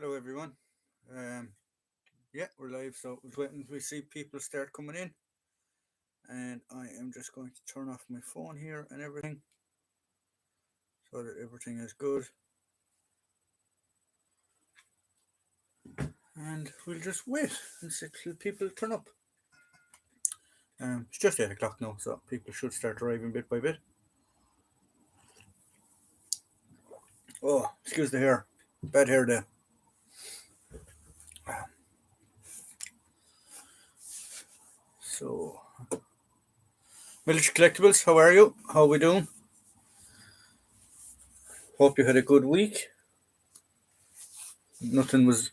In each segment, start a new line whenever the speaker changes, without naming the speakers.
Hello, everyone. Um, yeah, we're live, so we're waiting. We see people start coming in, and I am just going to turn off my phone here and everything, so that everything is good. And we'll just wait and see till people turn up. It's just 8 o'clock now, so people should start arriving bit by bit. Oh, excuse the hair, bad hair day. So, Military Collectibles, how are you? How we doing? Hope you had a good week. Nothing was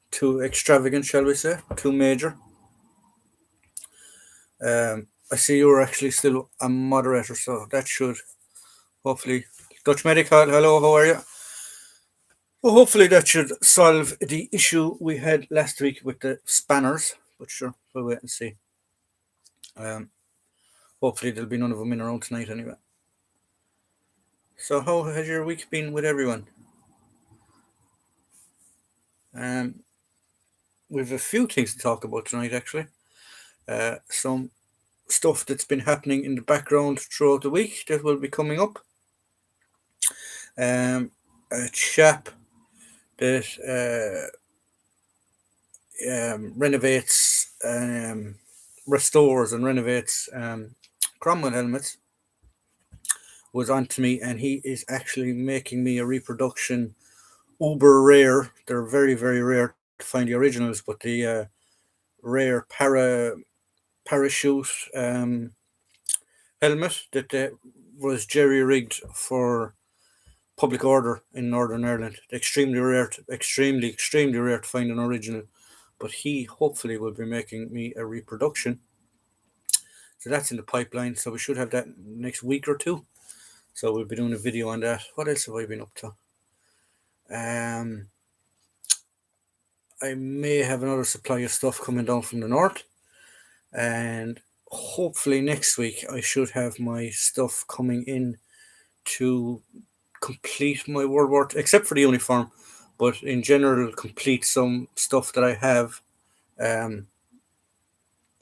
too extravagant, shall we say? Too major. I see you're actually still a moderator, so that should hopefully. Dutch Medical, hello, how are you? Well, hopefully that should solve the issue we had last week with the spanners, but sure, we'll wait and see. Hopefully there'll be none of them in around tonight anyway. So how has your week been with everyone? We've a few things to talk about tonight, actually. Some stuff that's been happening in the background throughout the week that will be coming up. A chap that renovates, restores and renovates Cromwell helmets was on to me, and he is actually making me a reproduction, uber rare. They're very, very rare to find the originals, but the rare parachute helmet that was jerry rigged for public order in Northern Ireland. Extremely rare, extremely rare to find an original. But he hopefully will be making me a reproduction. So that's in the pipeline. So we should have that next week or two. So we'll be doing a video on that. What else have I been up to? I may have another supply of stuff coming down from the north. And hopefully next week I should have my stuff coming in to complete my World War, except for the uniform, but in general complete some stuff that I have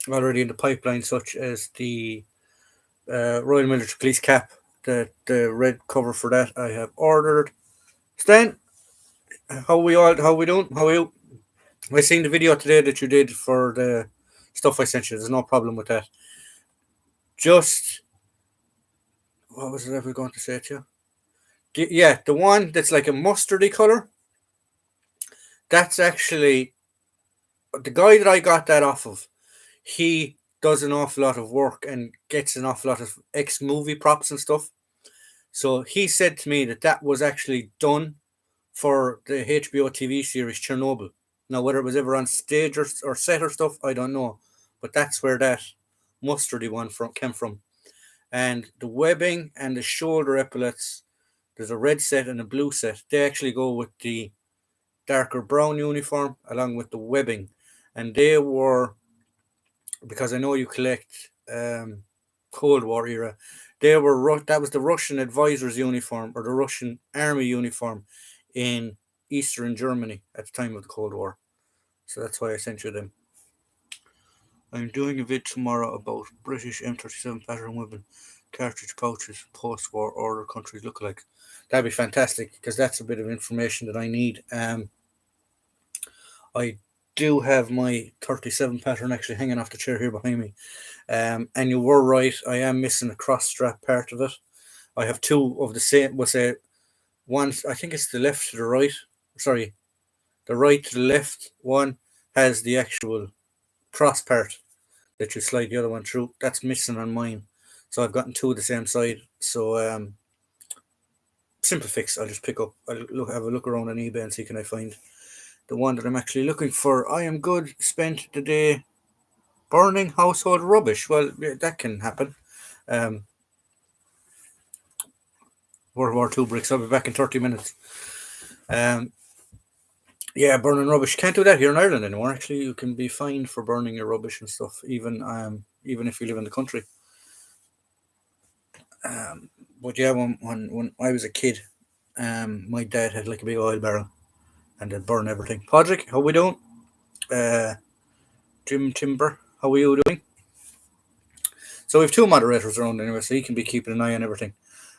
already in the pipeline, such as the Royal Military Police cap. The red cover for that I have ordered. Stan, how we doing? How are you? I seen the video today that you did for the stuff I sent you. There's no problem with that. Just what was it I was going to say to you? Yeah, the one that's like a mustardy color. That's actually the guy that I got that off of. He does an awful lot of work and gets an awful lot of ex-movie props and stuff. So he said to me that that was actually done for the HBO TV series Chernobyl. Now, whether it was ever on stage or set or stuff, I don't know. But that's where that mustardy one came from. And the webbing and the shoulder epaulets, there's a red set and a blue set. They actually go with the darker brown uniform along with the webbing. And they were, because I know you collect Cold War era, that was the Russian advisor's uniform or the Russian army uniform in Eastern Germany at the time of the Cold War. So that's why I sent you them. I'm doing a vid tomorrow about British M37 pattern weapon cartridge pouches post-war order countries look like. That'd be fantastic because that's a bit of information that I need. I do have my 37 pattern actually hanging off the chair here behind me. And you were right, I am missing a cross strap part of it. I have two of the same, one, I think it's the left to the right. Sorry, the right to the left one has the actual cross part that you slide the other one through. That's missing on mine. So I've gotten two of the same side. So simple fix. I'll just pick up. Have a look around on eBay and see can I find the one that I'm actually looking for. I am good. Spent the day burning household rubbish. Well, that can happen. World War II bricks. I'll be back in 30 minutes. Yeah, burning rubbish. Can't do that here in Ireland anymore. Actually, you can be fined for burning your rubbish and stuff, even if you live in the country. But yeah, when I was a kid, my dad had like a big oil barrel, and they'll burn everything. Podrick, how we doing? Jim Timber, how are you doing? So we have two moderators around anyway, so he can be keeping an eye on everything.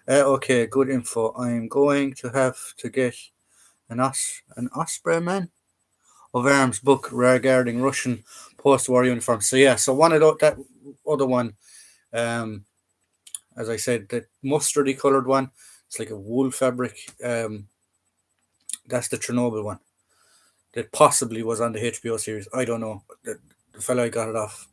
Okay, good info. I'm going to have to get an Osprey man of arms book regarding Russian post-war uniforms. So yeah, so one of that other one, as I said, the mustardy coloured one. It's like a wool fabric. That's the Chernobyl one. That possibly was on the HBO series. I don't know. The fellow I got it off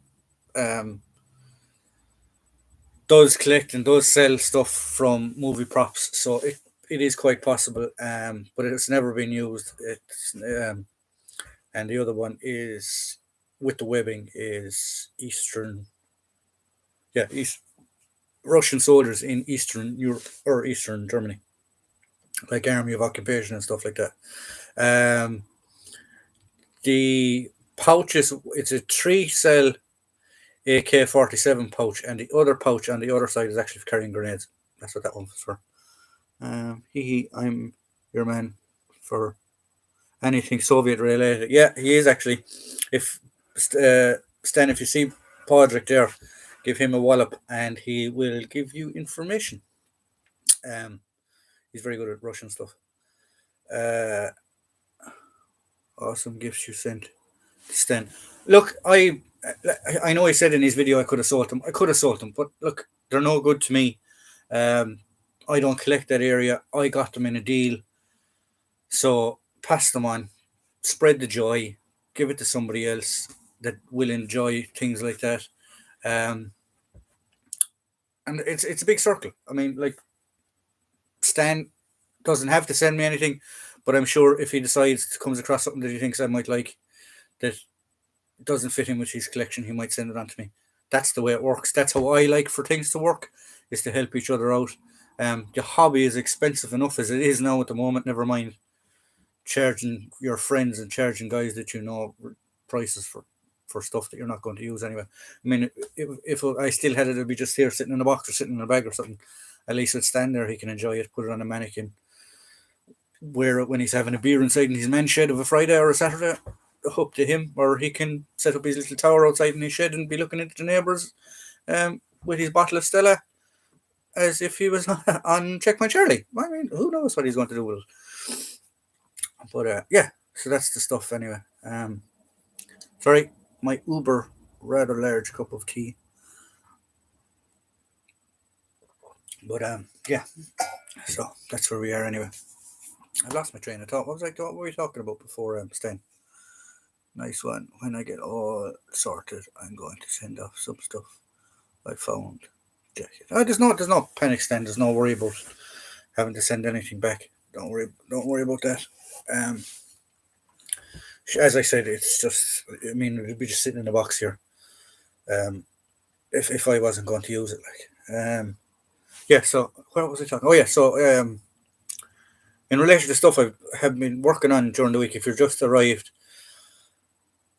does collect and does sell stuff from movie props, so it is quite possible. But it's never been used. It's and the other one is with the webbing is Eastern, yeah, Russian soldiers in Eastern Europe or Eastern Germany, like Army of Occupation and stuff like that. Um, the pouches, it's a 3 cell AK-47 pouch, and the other pouch on the other side is actually for carrying grenades. That's what that one was for. I'm your man for anything Soviet related. Yeah, he is actually. If Stan, if you see Podrick there, give him a wallop, and he will give you information. He's very good at Russian stuff. Uh, awesome gifts you sent, Stan. Look, I know I said in his video I could have sold them. I could have sold them, but look, they're no good to me. I don't collect that area. I got them in a deal, so pass them on. Spread the joy. Give it to somebody else that will enjoy things like that. Um, and it's a big circle. I mean, like Stan doesn't have to send me anything, but I'm sure if he decides comes across something that he thinks I might like that doesn't fit in with his collection, he might send it on to me. That's the way it works. That's how I like for things to work, is to help each other out. The hobby is expensive enough as it is now at the moment. Never mind charging your friends and charging guys that you know prices for stuff that you're not going to use anyway. I mean, if I still had it, it'd be just here sitting in a box or sitting in a bag or something. At least it'd stand there. He can enjoy it. Put it on a mannequin. Wear it when he's having a beer inside in his men's shed of a Friday or a Saturday. Up to him, or he can set up his little tower outside in his shed and be looking into the neighbours with his bottle of Stella as if he was on Check My Charlie. I mean, who knows what he's going to do with it. But yeah, so that's the stuff anyway. Sorry, my uber rather large cup of tea. But yeah, so that's where we are anyway. I lost my train of thought. What were we talking about before Stan? Nice one. When I get all sorted, I'm going to send off some stuff I found. Jacket. There's no panic, Stan. There's no worry about having to send anything back. Don't worry about that. As I said, it's just. I mean, it'd be just sitting in a box here. If I wasn't going to use it, like. Yeah. So what was I talking? Oh yeah. So in relation to stuff I have been working on during the week, if you're just arrived.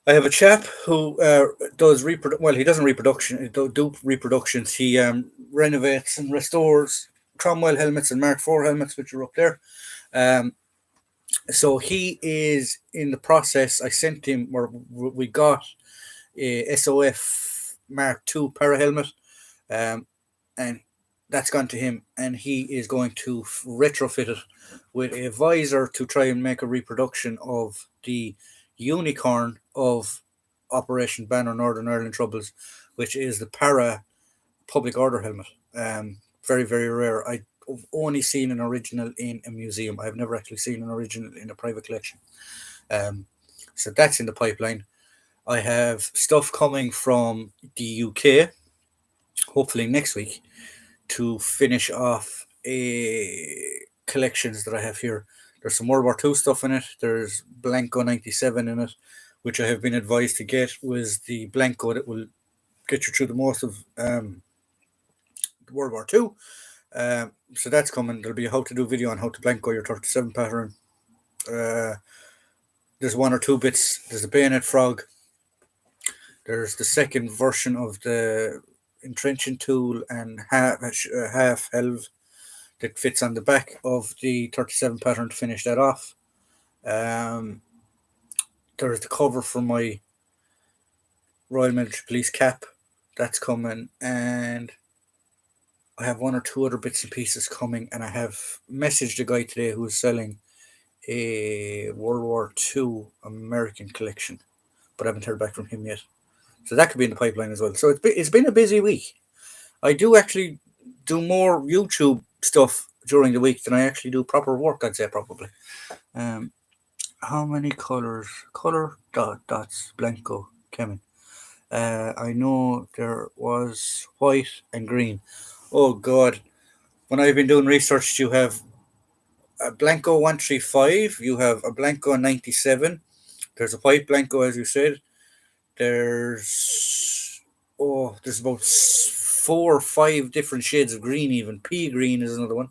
I have a chap who does well, he doesn't do reproductions. He renovates and restores Cromwell helmets and Mark IV helmets, which are up there. So he is in the process. I sent him, or we got a SOF Mark II para helmet, and that's gone to him, and he is going to retrofit it with a visor to try and make a reproduction of the unicorn of Operation Banner Northern Ireland Troubles, which is the para public order helmet. Very, very rare. I've only seen an original in a museum. I've never actually seen an original in a private collection. So that's in the pipeline. I have stuff coming from the UK, hopefully next week, to finish off collections that I have here. There's some World War II stuff in it. There's Blanco 97 in it, which I have been advised to get, was the Blanco that will get you through the most of World War II. So that's coming. There'll be a how to do video on how to Blanco your 37 pattern. There's one or two bits. There's the bayonet frog. There's the second version of the entrenching tool and half helve that fits on the back of the 37 pattern to finish that off. Um, there's the cover for my Royal Military Police cap that's coming, and I have one or two other bits and pieces coming, and I have messaged a guy today who's selling a World War II American collection, but I haven't heard back from him yet. So that could be in the pipeline as well. So it's been a busy week. I do actually do more YouTube stuff during the week than I actually do proper work, I'd say, probably. Um, how many colors? Color dots, blanco, Kevin. I know there was white and green. Oh, God. When I've been doing research, you have a Blanco 135, you have a Blanco 97, there's a white Blanco, as you said. There's about 4 or 5 different shades of green, even. Pea green is another one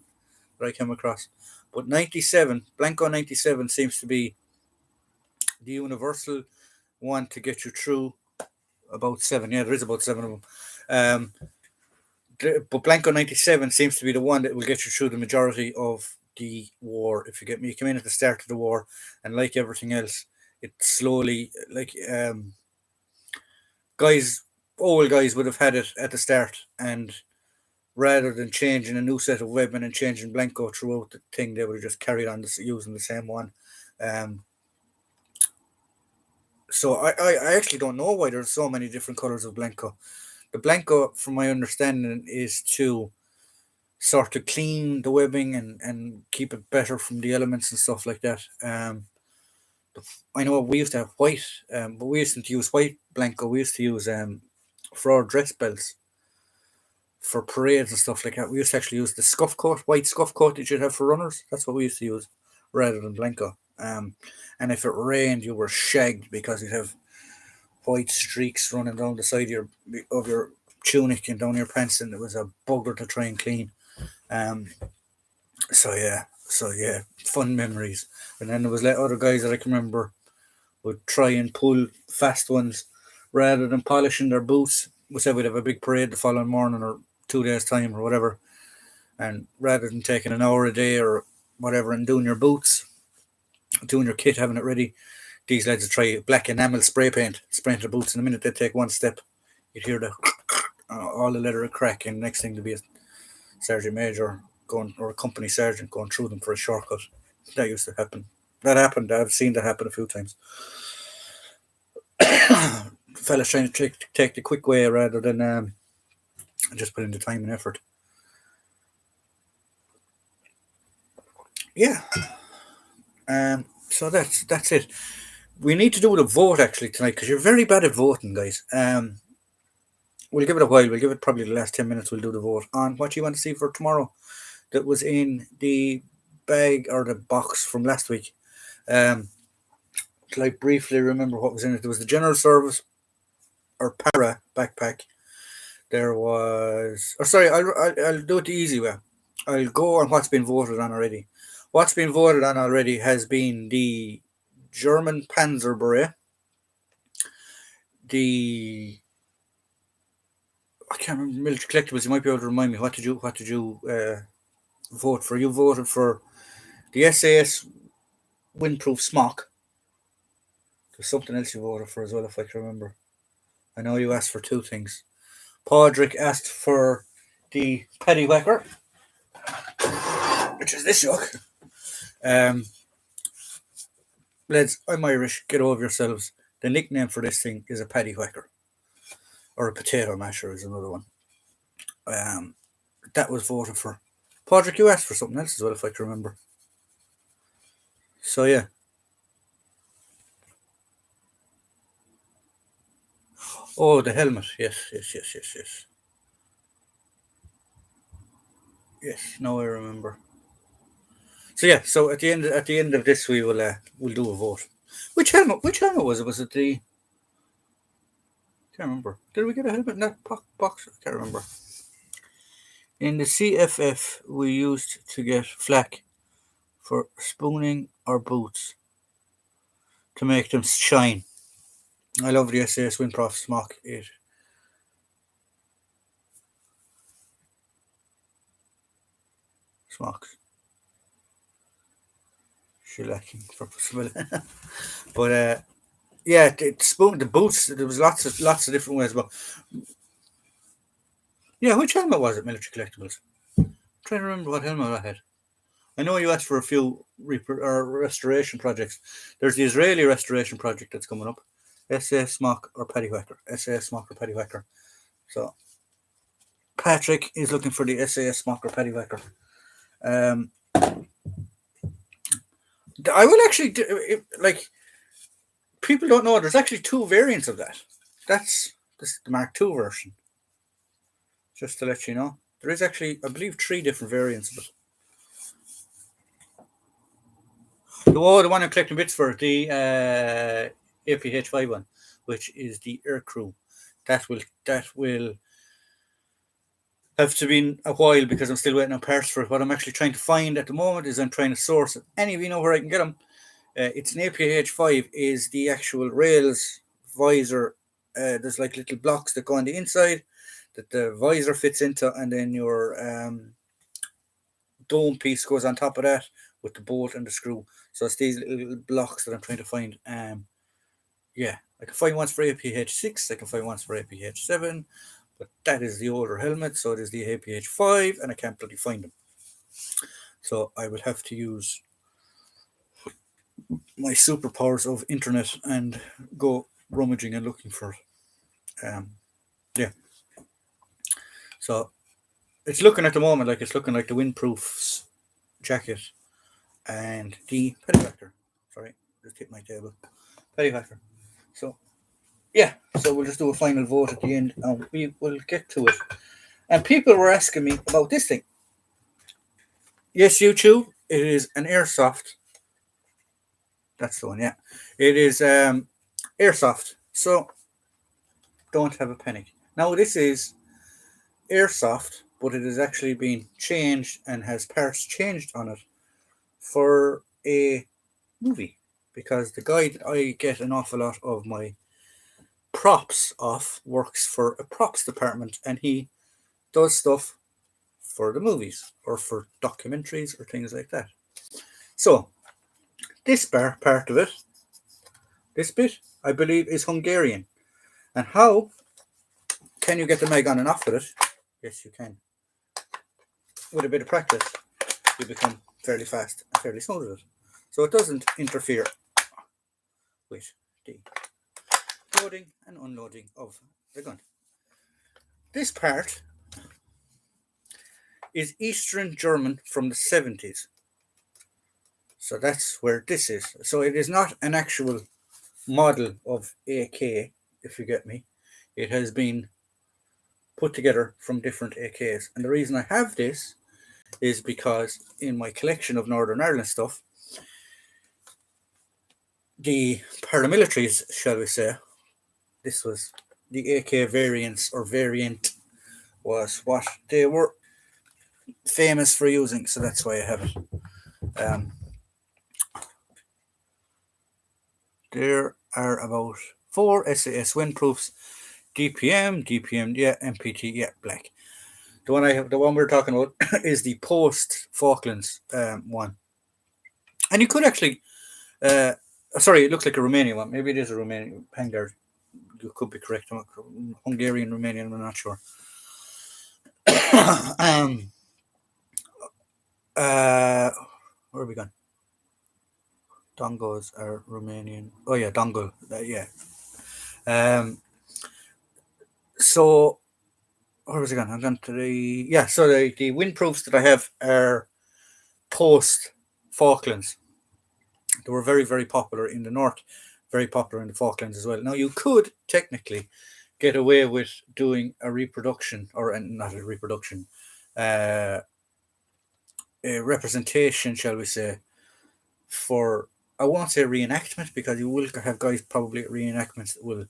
that I came across. But 97, Blanco 97 seems to be the universal one to get you through about 7. Yeah, there is about 7 of them. Um, but Blanco 97 seems to be the one that will get you through the majority of the war. If you get me, you come in at the start of the war, and like everything else, it slowly, guys, old guys would have had it at the start, and rather than changing a new set of weapon and changing Blanco throughout the thing, they would have just carried on using the same one. Um, so I actually don't know why there's so many different colors of Blanco. The Blanco, from my understanding, is to sort of clean the webbing and keep it better from the elements and stuff like that. I know we used to have white, but we used to use white Blanco. We used to use for our dress belts for parades and stuff like that. We used to actually use the scuff coat, white scuff coat that you'd have for runners. That's what we used to use rather than Blanco. And if it rained, you were shagged because you'd have white streaks running down the side of your tunic and down your pants, and it was a bugger to try and clean. Um, so yeah, fun memories. And then there was like other guys that I can remember would try and pull fast ones rather than polishing their boots. We said we'd have a big parade the following morning or 2 days time or whatever, and rather than taking an hour a day or whatever and doing your boots, doing your kit, having it ready, these lads would try black enamel spray paint, spraying their boots, and the minute they take one step, you'd hear the all the leather would crack, and next thing to be a sergeant major going or a company sergeant going through them for a shortcut. That used to happen. That happened. I've seen that happen a few times. Fellas trying to take the quick way rather than just put in the time and effort. Yeah. So that's it. We need to do the vote actually tonight because you're very bad at voting, guys. We'll give it a while. We'll give it probably the last 10 minutes. We'll do the vote on what you want to see for tomorrow. That was in the bag or the box from last week. To briefly remember what was in it. There was the general service or para backpack. There was. Or sorry, I'll do it the easy way. I'll go on what's been voted on already. What's been voted on already has been the German Panzer Beret, the I can't remember military collectibles. You might be able to remind me. What did you vote for? You voted for the SAS windproof smock. There's something else you voted for as well, if I can remember. I know you asked for 2 things. Podrick asked for the Paddy Whacker, which is this yoke. Um, lads, I'm Irish. Get over yourselves. The nickname for this thing is a Paddy Whacker, or a potato masher is another one. Um, that was voted for. Podrick, you asked for something else as well, if I can remember. So yeah. Oh, the helmet. Yes. Yes. Now I remember. So yeah. So at the end of this, we'll do a vote. Which helmet? Which helmet was it? Was it the? Can't remember. Did we get a helmet in that box? I can't remember. In the CFF, we used to get flack for spooning our boots to make them shine. I love the SAS Windprof smock. It smocks shellacking for possibility. But yeah, the boots. There was lots of different ways. But yeah, which helmet was it? Military collectibles. I'm trying to remember what helmet I had. I know you asked for a few restoration projects. There's the Israeli restoration project that's coming up. SAS Mock or Paddywhacker. SAS Mock or Paddywhacker. So Patrick is looking for the SAS Mock or Paddywhacker. I will actually like people don't know there's actually two variants of that. That's this is the Mark II version. Just to let you know, there is actually I believe three different variants of it. The one I'm collecting bits for the APH5 one, which is the aircrew. That will have to be a while because I'm still waiting on parts for it. What I'm actually trying to find at the moment is I'm trying to source it. Any of you know where I can get them? It's an APH5 is the actual rails visor. There's like little blocks that go on the inside that the visor fits into, and then your dome piece goes on top of that with the bolt and the screw. So it's these little blocks that I'm trying to find. Yeah, I can find ones for APH6, I can find ones for APH7, but that is the older helmet, so it is the APH5, and I can't bloody find them. So I will have to use my superpowers of internet and go rummaging and looking for it. Yeah. So it's looking at the moment like it's looking like the windproofs jacket and the Paddywhacker. Sorry, just hit my table. Paddywhacker. So yeah, so we'll just do a final vote at the end and we will get to it. And people were asking me about this thing. Yes, YouTube, it is an Airsoft. That's the one, yeah. It is Airsoft. So don't have a panic. Now this is Airsoft, but it is actually being changed and has parts changed on it for a movie. Because the guy that I get an awful lot of my props off works for a props department and he does stuff for the movies or for documentaries or things like that. So this part of it, this bit, I believe is Hungarian. And how can you get the mag on and off with it? Yes, you can. With a bit of practice, you become fairly fast and fairly smooth with it. So it doesn't interfere with the loading and unloading of the gun. This part is Eastern German from the 70s. So that's where this is. So it is not an actual model of AK, if you get me. It has been put together from different AKs. And the reason I have this is because in my collection of Northern Ireland stuff, the paramilitaries, shall we say, this was the AK variants or variant was what they were famous for using. So that's why I have it. There are about 4 SAS windproofs, DPM, yeah, MPT, yeah, black. The one I have, the one we're talking about, is the post Falklands one, and you could actually, sorry, it looks like a Romanian one. Maybe it is a Romanian Pangar. You could be correct. Hungarian, Romanian. I'm not sure. Where are we going? Tangos are Romanian. Oh yeah, Dongle. Yeah. So where was I going? I'm going to the So the windproofs that I have are post Falklands. They were very very popular in the north, very popular in the Falklands as well. Now you could technically get away with doing a reproduction or not a reproduction, a representation, shall we say, for I won't say reenactment because you will have guys probably at reenactments that will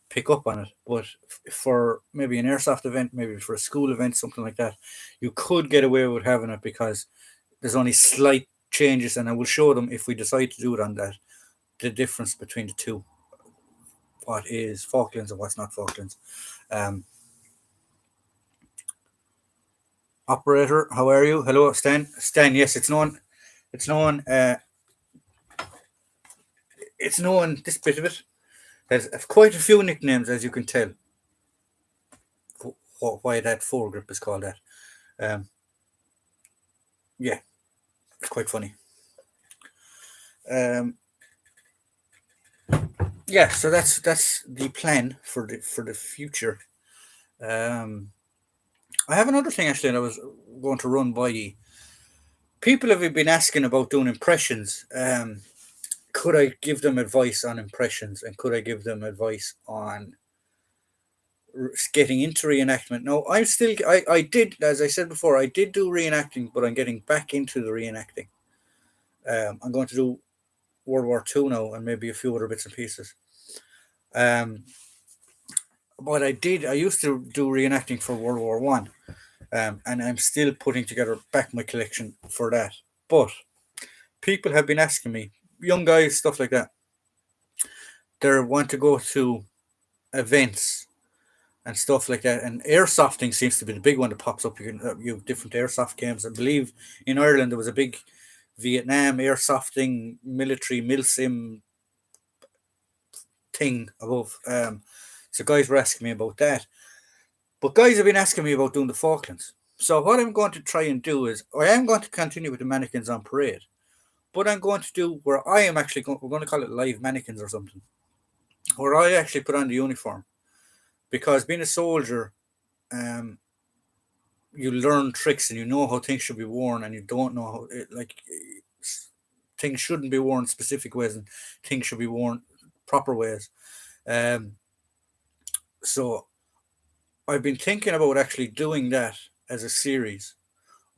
pick up on it, but for maybe an airsoft event, maybe for a school event, something like that, you could get away with having it because there's only slight changes, and I will show them if we decide to do it on that, the difference between the two, what is Falklands and what's not Falklands. Operator, how are you? Hello, Stan. Stan, yes, it's known it's known, this bit of it has quite a few nicknames, as you can tell, why that foregrip is called that. Um, yeah, it's quite funny. Um, yeah, so that's the plan for the future. Um, I have another thing actually that I was going to run by you. People have been asking about doing impressions. Could I give them advice on impressions, and could I give them advice on getting into reenactment? No, I did, as I said before, I did do reenacting, but I'm getting back into the reenacting. I'm going to do World War Two now, and maybe a few other bits and pieces. Um, but I used to do reenacting for World War One, and I'm still putting together back my collection for that. But people have been asking me, young guys, stuff like that, they want to go to events and stuff like that. And airsofting seems to be the big one that pops up. You have different airsoft games. I believe in Ireland there was a big Vietnam airsofting military milsim thing above. So guys were asking me about that. But guys have been asking me about doing the Falklands. So what I'm going to try and do is I am going to continue with the mannequins on parade. But I'm going to do where I am actually we're going to call it live mannequins or something, where I actually put on the uniform. Because being a soldier, um, you learn tricks and you know how things should be worn, and you don't know how things shouldn't be worn specific ways, and things should be worn proper ways. Um, so I've been thinking about actually doing that as a series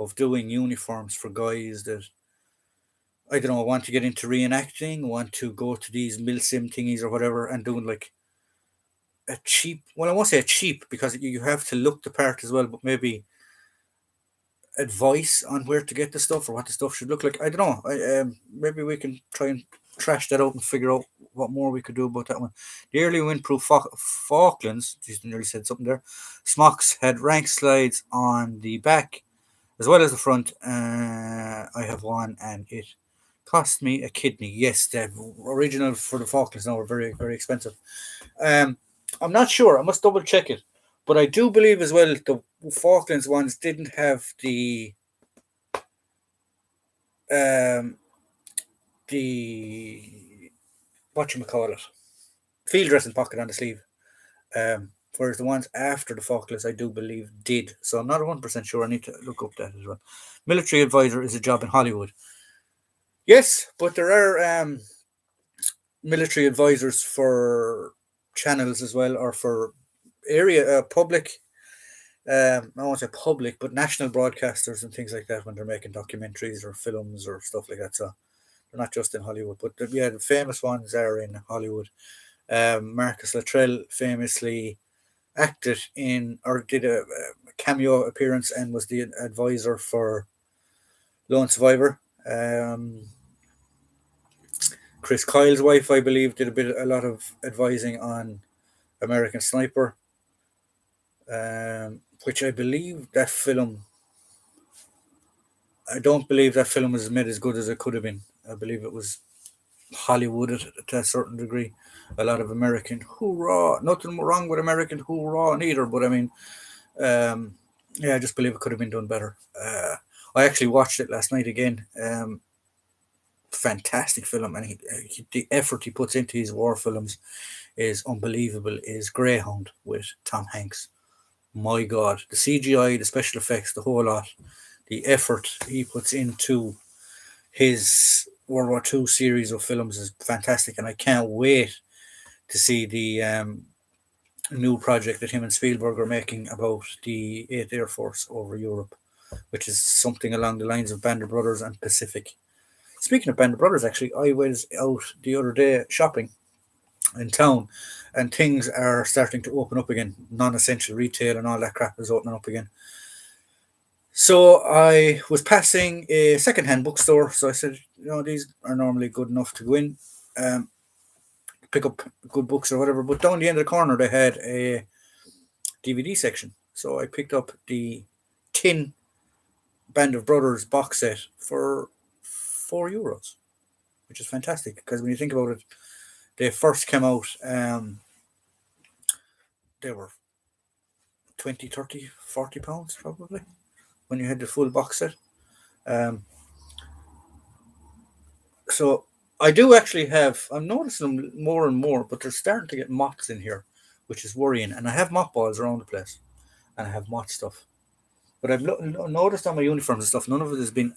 of doing uniforms for guys that I don't know want to get into reenacting, want to go to these milsim thingies or whatever, and doing like a cheap. Well, I won't say a cheap because you have to look the part as well, but maybe advice on where to get the stuff or what the stuff should look like. I don't know. Maybe we can try and trash that out and figure out what more we could do about that one. The early windproof Falklands, just nearly said something there. Smocks had rank slides on the back as well as the front. I have one, and it cost me a kidney. Yes, the original for the Falklands now are very, very expensive. Um, I'm not sure. I must double check it. But I do believe as well the Falklands ones didn't have um, the what you call it field dressing pocket on the sleeve. Whereas the ones after the Falklands, I do believe did. So I'm not 1% sure. I need to look up that as well. Military advisor is a job in Hollywood. Yes, but there are military advisors for channels as well, or for area public. I won't say public, but national broadcasters and things like that when they're making documentaries or films or stuff like that. So they're not just in Hollywood, but yeah, the famous ones are in Hollywood. Marcus Luttrell famously acted in or did a cameo appearance and was the advisor for Lone Survivor. Chris Kyle's wife, I believe, did a lot of advising on American Sniper, which I believe that film. I don't believe that film was made as good as it could have been. I believe it was Hollywooded to a certain degree. A lot of American hoorah. Nothing wrong with American hoorah neither, but I mean, um, yeah, I just believe it could have been done better. I actually watched it last night again. Fantastic film, and the effort he puts into his war films is unbelievable. Is Greyhound with Tom Hanks? My God, the CGI, the special effects, the whole lot, the effort he puts into his World War Two series of films is fantastic, and I can't wait to see the new project that him and Spielberg are making about the 8th Air Force over Europe, which is something along the lines of Band of Brothers and Pacific. Speaking of Band of Brothers, actually, I was out the other day shopping in town, and things are starting to open up again. Non-essential retail and all that crap is opening up again. So I was passing a second-hand bookstore, so I said, these are normally good enough to go in, um, pick up good books or whatever. But down the end of the corner, they had a DVD section, so I picked up the tin Band of Brothers box set for €4. which is fantastic because when you think about it, they first came out, they were 20, 30, 40 pounds probably when you had the full box set. Um, so I do actually have, I'm noticing them more and more, but they're starting to get moths in here, which is worrying. And I have mothballs around the place and I have moth stuff. But I've noticed on my uniforms and stuff, none of it has been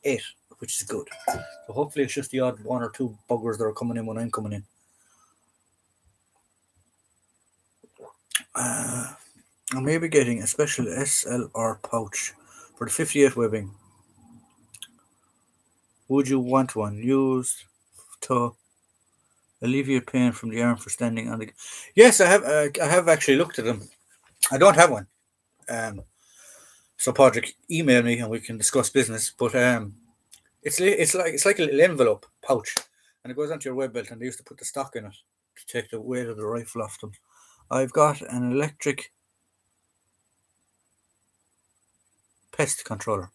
it, which is good. So hopefully it's just the odd one or two buggers that are coming in when I'm coming in. I may be getting a special SLR pouch for the 58 webbing. Would you want one used to alleviate pain from the arm for standing on the? Yes, I have. I have actually looked at them. I don't have one. Um, so Patrick, email me and we can discuss business. But it's like a little envelope pouch, and it goes onto your web belt. And they used to put the stock in it to take the weight of the rifle off them. I've got an electric pest controller.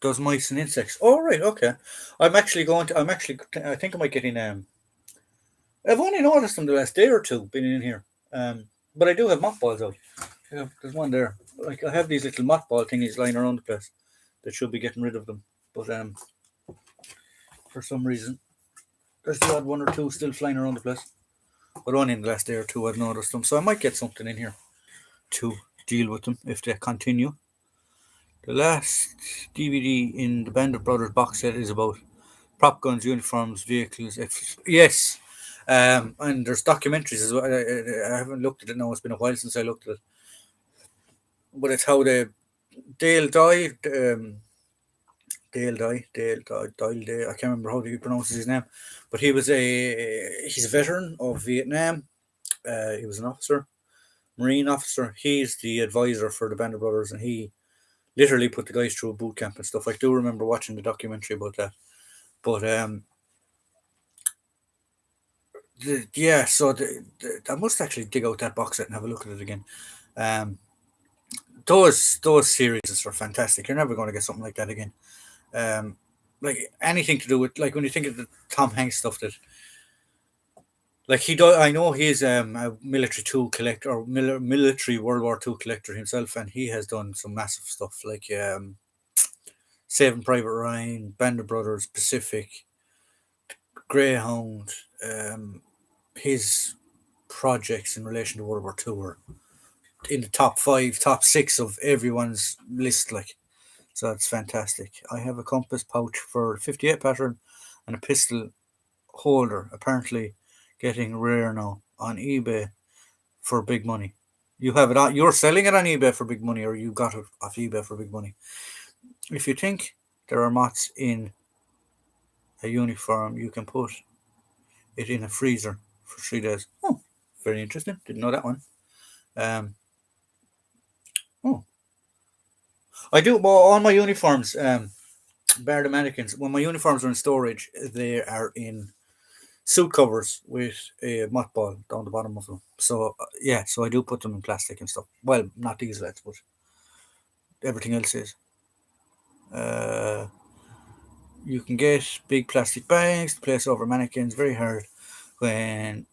Does mice and insects. Oh right, okay. I'm actually going to. I'm actually. I think I might get in. I've only noticed them the last day or two been in here. But I do have mothballs out. Yeah, there's one there. Like I have these little mothball thingies lying around the place that should be getting rid of them. But for some reason, there's the odd one or two still flying around the place. But only in the last day or two I've noticed them. So I might get something in here to deal with them if they continue. The last DVD in the Band of Brothers box set is about prop guns, uniforms, vehicles. Yes, and there's documentaries as well. I haven't looked at it now. It's been a while since I looked at it. But it's how the Dale died. Dale Day. I can't remember how he pronounces his name, but he's a veteran of Vietnam. He was an officer, Marine officer. He's the advisor for the Band of Brothers, and he literally put the guys through a boot camp and stuff. I do remember watching the documentary about that. But yeah, so I must actually dig out that box set and have a look at it again. Um, those series are fantastic. You're never going to get something like that again. Um, like anything to do with like when you think of the Tom Hanks stuff that like he does. I know he's a military tool collector or military World War II collector himself, and he has done some massive stuff like Saving Private Ryan, Band of Brothers, Pacific, Greyhound. His projects in relation to World War II were in the top five, top six of everyone's list. Like, so that's fantastic. I have a compass pouch for 58 pattern and a pistol holder. Apparently, getting rare now on eBay for big money. You have it on. You're selling it on eBay for big money, or you got it off eBay for big money. If you think there are moths in a uniform, you can put it in a freezer for 3 days. Oh, very interesting. Didn't know that one. Um, oh, I do. Well, all my uniforms, bar the mannequins. When my uniforms are in storage, they are in suit covers with a mothball down the bottom of them. So yeah, so I do put them in plastic and stuff. Well, not these lads, but everything else is. Uh, you can get big plastic bags to place over mannequins. Very hard when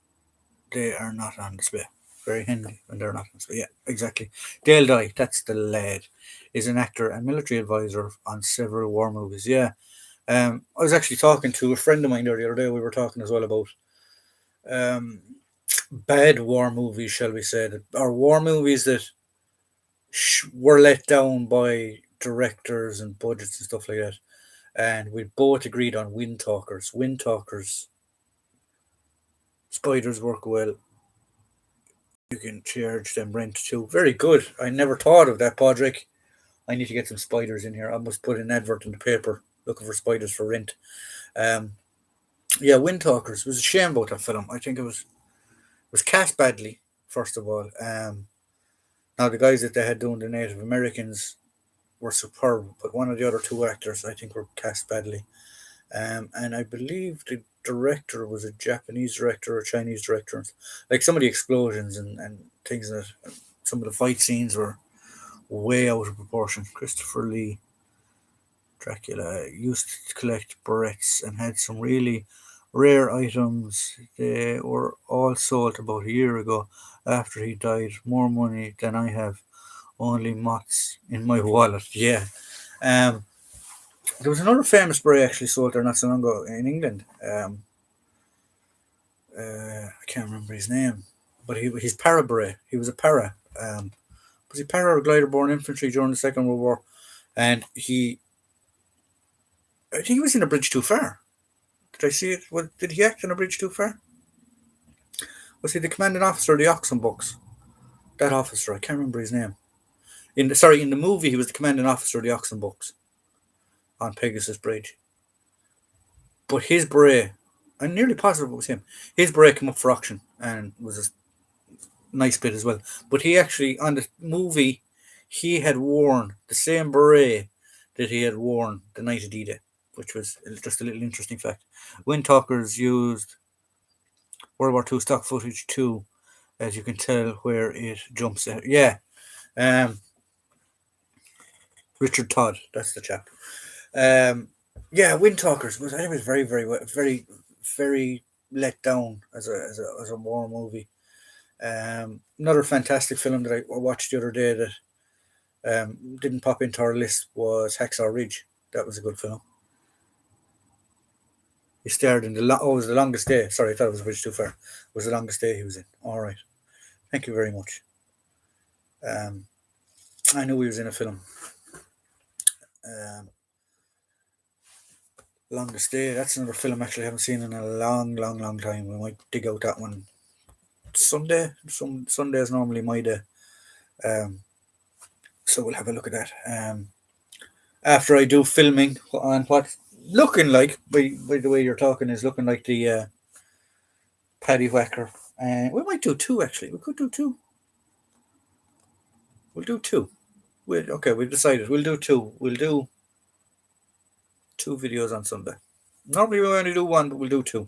they are not on display. Very handy when they're not on display. Yeah, exactly. Dale Dyke, that's the lad, is an actor and military advisor on several war movies. Yeah. I was actually talking to a friend of mine there the other day. We were talking as well about um, bad war movies, shall we say, or war movies that were let down by directors and budgets and stuff like that. And we both agreed on Windtalkers. Windtalkers, spiders work well. You can charge them rent too. Very good. I never thought of that, Podrick. I need to get some spiders in here. I must put an advert in the paper looking for spiders for rent. Um, yeah, Windtalkers. It was a shame about that film. I think it was cast badly. First of all, now the guys that they had doing the Native Americans were superb, but one of the other two actors I think were cast badly. And I believe the director was a Japanese director or Chinese director. Like some of the explosions and things that some of the fight scenes were way out of proportion. Christopher Lee. Dracula used to collect barrettes and had some really rare items. They were all sold about a year ago after he died. More money than I have, only moths in my wallet. Yeah. Um, there was another famous beret actually sold there not so long ago in England. I can't remember his name, but he's para beret. He was a para. Was he para or glider born infantry during the Second World War? And I think he was in a bridge too far. Did I see it? Did he act in a bridge too far? Was he the commanding officer of the Oxen Books? That officer, I can't remember his name. In the movie, he was the commanding officer of the Oxen Books on Pegasus Bridge. But his beret, I'm nearly positive it was him. His beret came up for auction and was a nice bit as well. But he actually, on the movie, he had worn the same beret that he had worn the night of D-Day, which was just a little interesting fact. Windtalkers used World War II stock footage too, as you can tell where it jumps out. Yeah, um, Richard Todd, that's the chap. Um, yeah, Windtalkers was very very let down as a war movie. Another fantastic film that I watched the other day that didn't pop into our list was Hacksaw Ridge. That was a good film. He starred in it was the longest day. Sorry, I thought it was a bridge too far. It was the longest day he was in. All right, thank you very much. Um, I knew he was in a film. Um, Longest Day. That's another film actually I haven't seen in a long time. We might dig out that one Sunday. Some Sunday is normally my day. Um, so we'll have a look at that. After I do filming on what looking like by the way you're talking is looking like the Paddy Whacker. And we might do two actually. We could do two. We'll do two. Okay, we've decided. We'll do two. We'll do two videos on Sunday. Normally we only do one, but we'll do two.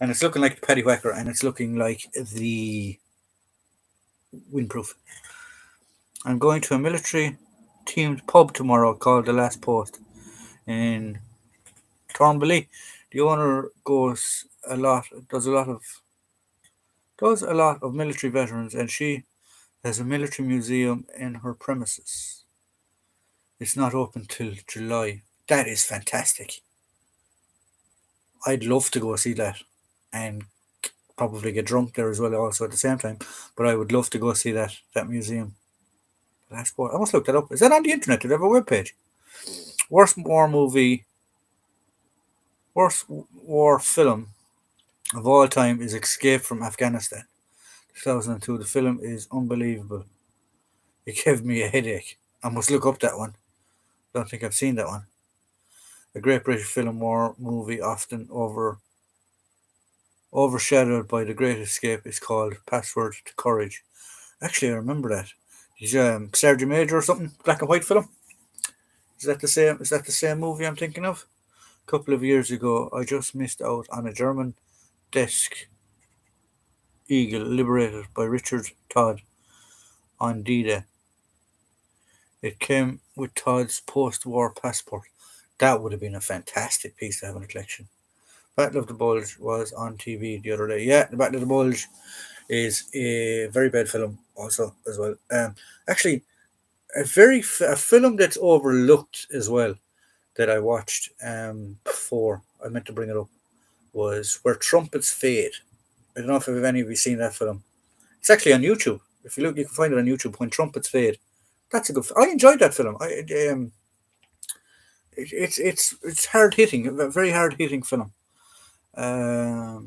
And it's looking like the Paddy Whacker and it's looking like the Windproof. I'm going to a military themed pub tomorrow called The Last Post in Thornbilly. The owner does a lot of military veterans, and she has a military museum in her premises. It's not open till July. That is fantastic. I'd love to go see that, and probably get drunk there as well, also at the same time. But I would love to go see that museum. Last Post. I must look that up. Is that on the internet? Do they have a webpage? Worst war movie, worst war film of all time is Escape from Afghanistan, 2002. The film is unbelievable. It gave me a headache. I must look up that one. Don't think I've seen that one. A great British film war movie, often overshadowed by The Great Escape, is called Password to Courage. Actually, I remember that. He's Sergeant Major or something, black and white film. Is that the same? Is that the same movie I'm thinking of? A couple of years ago, I just missed out on a German desk eagle liberated by Richard Todd on D-Day. It came with Todd's post-war passport. That would have been a fantastic piece to have in a collection. Battle of the Bulge was on TV the other day. Yeah, the Battle of the Bulge is a very bad film also as well. Actually, a film that's overlooked as well that I watched before. I meant to bring it up was Where Trumpets Fade. I don't know if any of you seen that film. It's actually on YouTube. If you look, you can find it on YouTube. When Trumpets Fade. That's a good. I enjoyed that film. It's hard hitting, a very hard hitting film. Where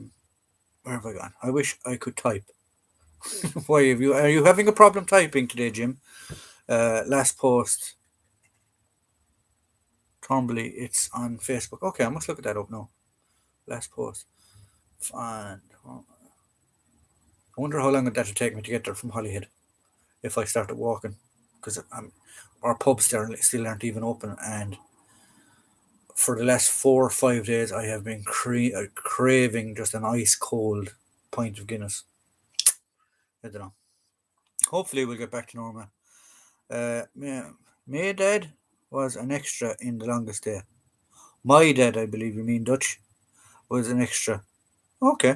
have I gone? I wish I could type. Why have you? Are you having a problem typing today, Jim? Last post. Thornbilly. It's on Facebook. Okay, I must look at that up now. Last post. And I wonder how long that would take me to get there from Holyhead if I started walking, because our pubs still aren't even open, and for the last 4 or 5 days I have been craving just an ice cold pint of Guinness. I don't know. Hopefully we'll get back to normal. Yeah, May Dad, was an extra in The Longest Day. My dad, I believe you mean Dutch, was an extra. Okay.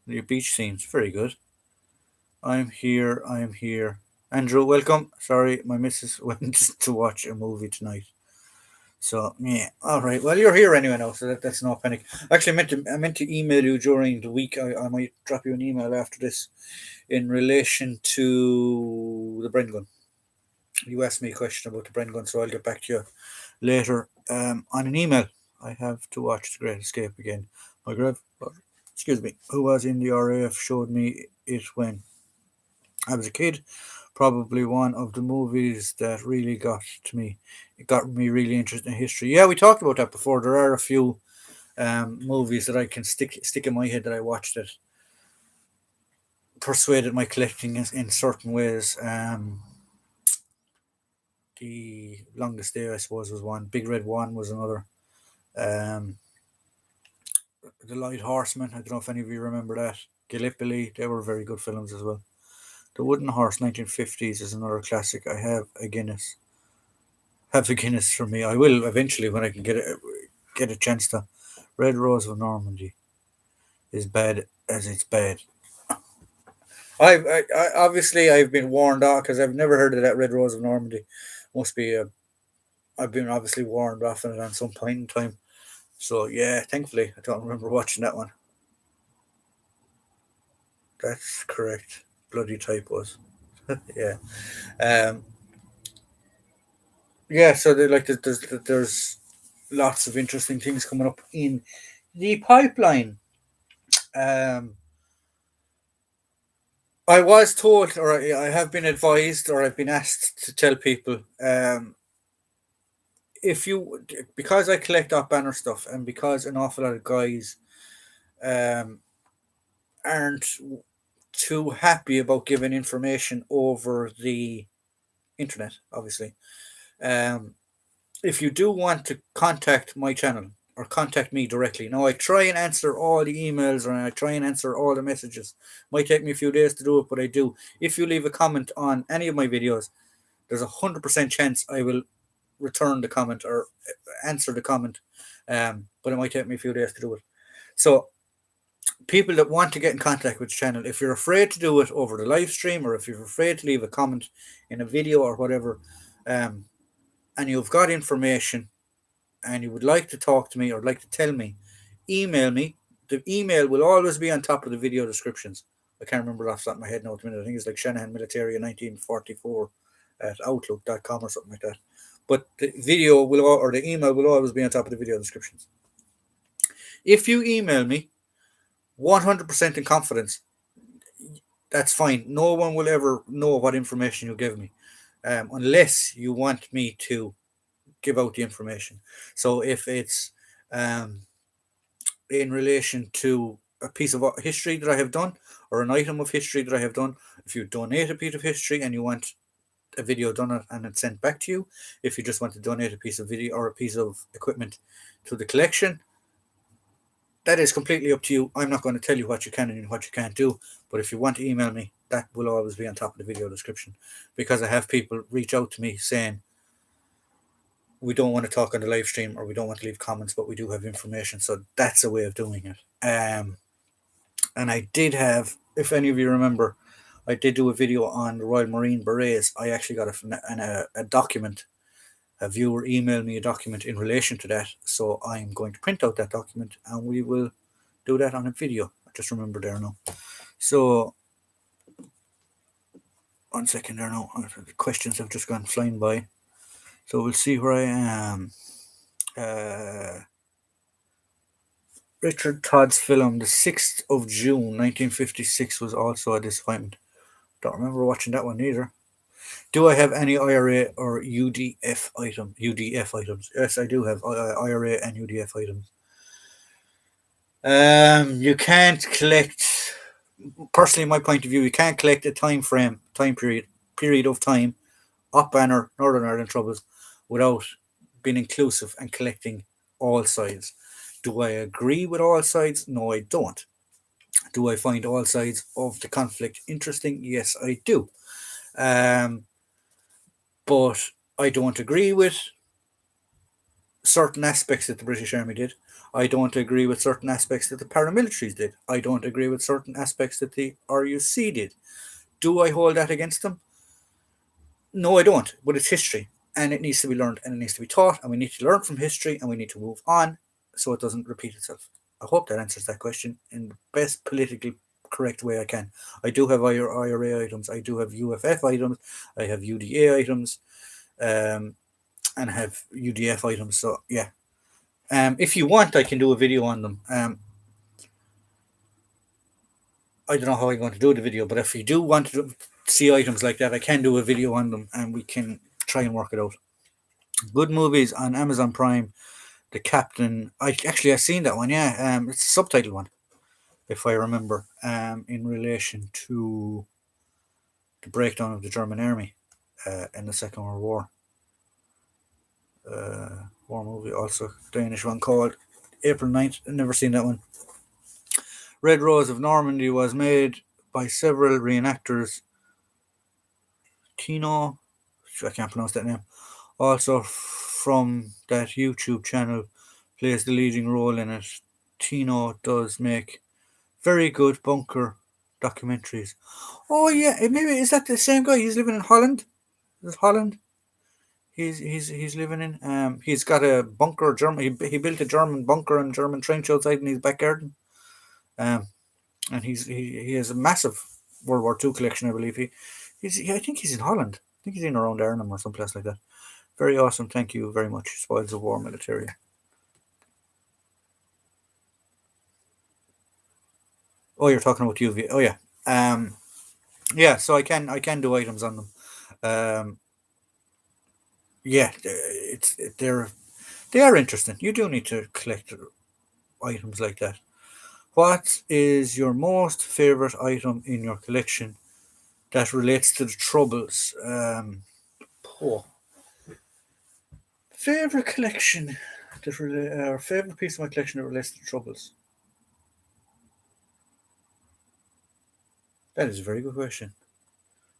The beach scenes. Very good. I'm here. I'm here. Andrew, welcome. Sorry, my missus went to watch a movie tonight. So yeah, all right. Well, you're here anyway now, so that's no panic. Actually, I meant to email you during the week. I might drop you an email after this in relation to the Bren gun. You asked me a question about the Bren gun, so I'll get back to you later on an email. I have to watch The Great Escape again. My excuse me, who was in the RAF, showed me it when I was a kid. Probably one of the movies that really got to me. It got me really interested in history. Yeah, we talked about that before. There are a few movies that I can stick in my head that I watched that persuaded my collecting in certain ways. The Longest Day, I suppose, was one. Big Red One was another. Um, the Light Horseman. I don't know if any of you remember that. Gallipoli. They were very good films as well. The Wooden Horse, 1950s, is another classic. I have a Guinness. Have a Guinness for me. I will eventually when I can get a chance to. Red Rose of Normandy is bad as it's bad. I obviously I've been warned off because I've never heard of that Red Rose of Normandy. Must be a. I've been obviously warned off on it at some point in time. So yeah, thankfully I don't remember watching that one. That's correct. Bloody typos. Yeah. Um. Yeah. So there's lots of interesting things coming up in the pipeline. Um. I was told, or I have been advised, or I've been asked to tell people, if you, because I collect up banner stuff, and because an awful lot of guys um, aren't too happy about giving information over the internet, obviously. Um, if you do want to contact my channel or contact me directly, now I try and answer all the emails and I try and answer all the messages. Might take me a few days to do it, but I do. If you leave a comment on any of my videos, there's 100% chance I will return the comment or answer the comment. But it might take me a few days to do it. So people that want to get in contact with the channel, if you're afraid to do it over the live stream or if you're afraid to leave a comment in a video or whatever, um, and you've got information and you would like to talk to me or like to tell me, email me. The email will always be on top of the video descriptions. I can't remember off the top of my head now at the minute. I think it's like Shanahan Military 1944 at outlook.com or something like that. But the video will, or the email will always be on top of the video descriptions. If you email me 100% in confidence, that's fine. No one will ever know what information you give me, unless you want me to give out the information. So if it's um, in relation to a piece of history that I have done or an item of history that I have done, if you donate a piece of history and you want a video done and it's sent back to you, if you just want to donate a piece of video or a piece of equipment to the collection, that is completely up to you. I'm not going to tell you what you can and what you can't do, but if you want to email me, that will always be on top of the video description, because I have people reach out to me saying, we don't want to talk on the live stream or we don't want to leave comments, but we do have information. So that's a way of doing it. And I did have, if any of you remember, I did do a video on the Royal Marine Berets. I actually got a document. A viewer emailed me a document in relation to that. So I'm going to print out that document and we will do that on a video. I just remember there now. So, 1 second there now. The questions have just gone flying by. So we'll see where I am. Richard Todd's film, The 6th of June, 1956, was also a disappointment. Don't remember watching that one either. Do I have any IRA or UDF item? UDF items? Yes, I do have IRA and UDF items. You can't collect. Personally, my point of view, you can't collect a time period of time, up banner, Northern Ireland Troubles, without being inclusive and collecting all sides. Do I agree with all sides? No, I don't. Do I find all sides of the conflict interesting? Yes, I do. But I don't agree with certain aspects that the British Army did. I don't agree with certain aspects that the paramilitaries did. I don't agree with certain aspects that the RUC did. Do I hold that against them? No, I don't. But it's history, and it needs to be learned, and it needs to be taught, and we need to learn from history, and we need to move on, so it doesn't repeat itself. I hope that answers that question in the best politically correct way I can. I do have IRA items. I do have UFF items. I have UDA items, and I have UDF items. So yeah. If you want, I can do a video on them. I don't know how I'm going to do the video, but if you do want to see items like that, I can do a video on them, and we can try and work it out. Good movies on Amazon Prime. The Captain. I seen that one. Yeah, it's a subtitled one, if I remember. In relation to the breakdown of the German army in the Second World War. War movie, also Danish one called April 9th. I've never seen that one. Red Rose of Normandy was made by several reenactors. Tino, I can't pronounce that name, also from that YouTube channel, plays the leading role in it. Tino does make very good bunker documentaries. Oh yeah, maybe is that the same guy? He's living in Holland. Is it Holland? He's living in. He's got a bunker. He built a German bunker and German trench outside in his back garden. And he has a massive World War II collection, I believe. I think he's in Holland. I think he's in around Arnhem or someplace like that. Very awesome. Thank you very much. Spoils of War Military. Oh, you're talking about UV. Oh yeah. Yeah. So I can do items on them. Yeah, they are interesting. You do need to collect items like that. What is your most favorite item in your collection that relates to the Troubles? Oh, favorite collection or favorite piece of my collection that relates to the Troubles. That is a very good question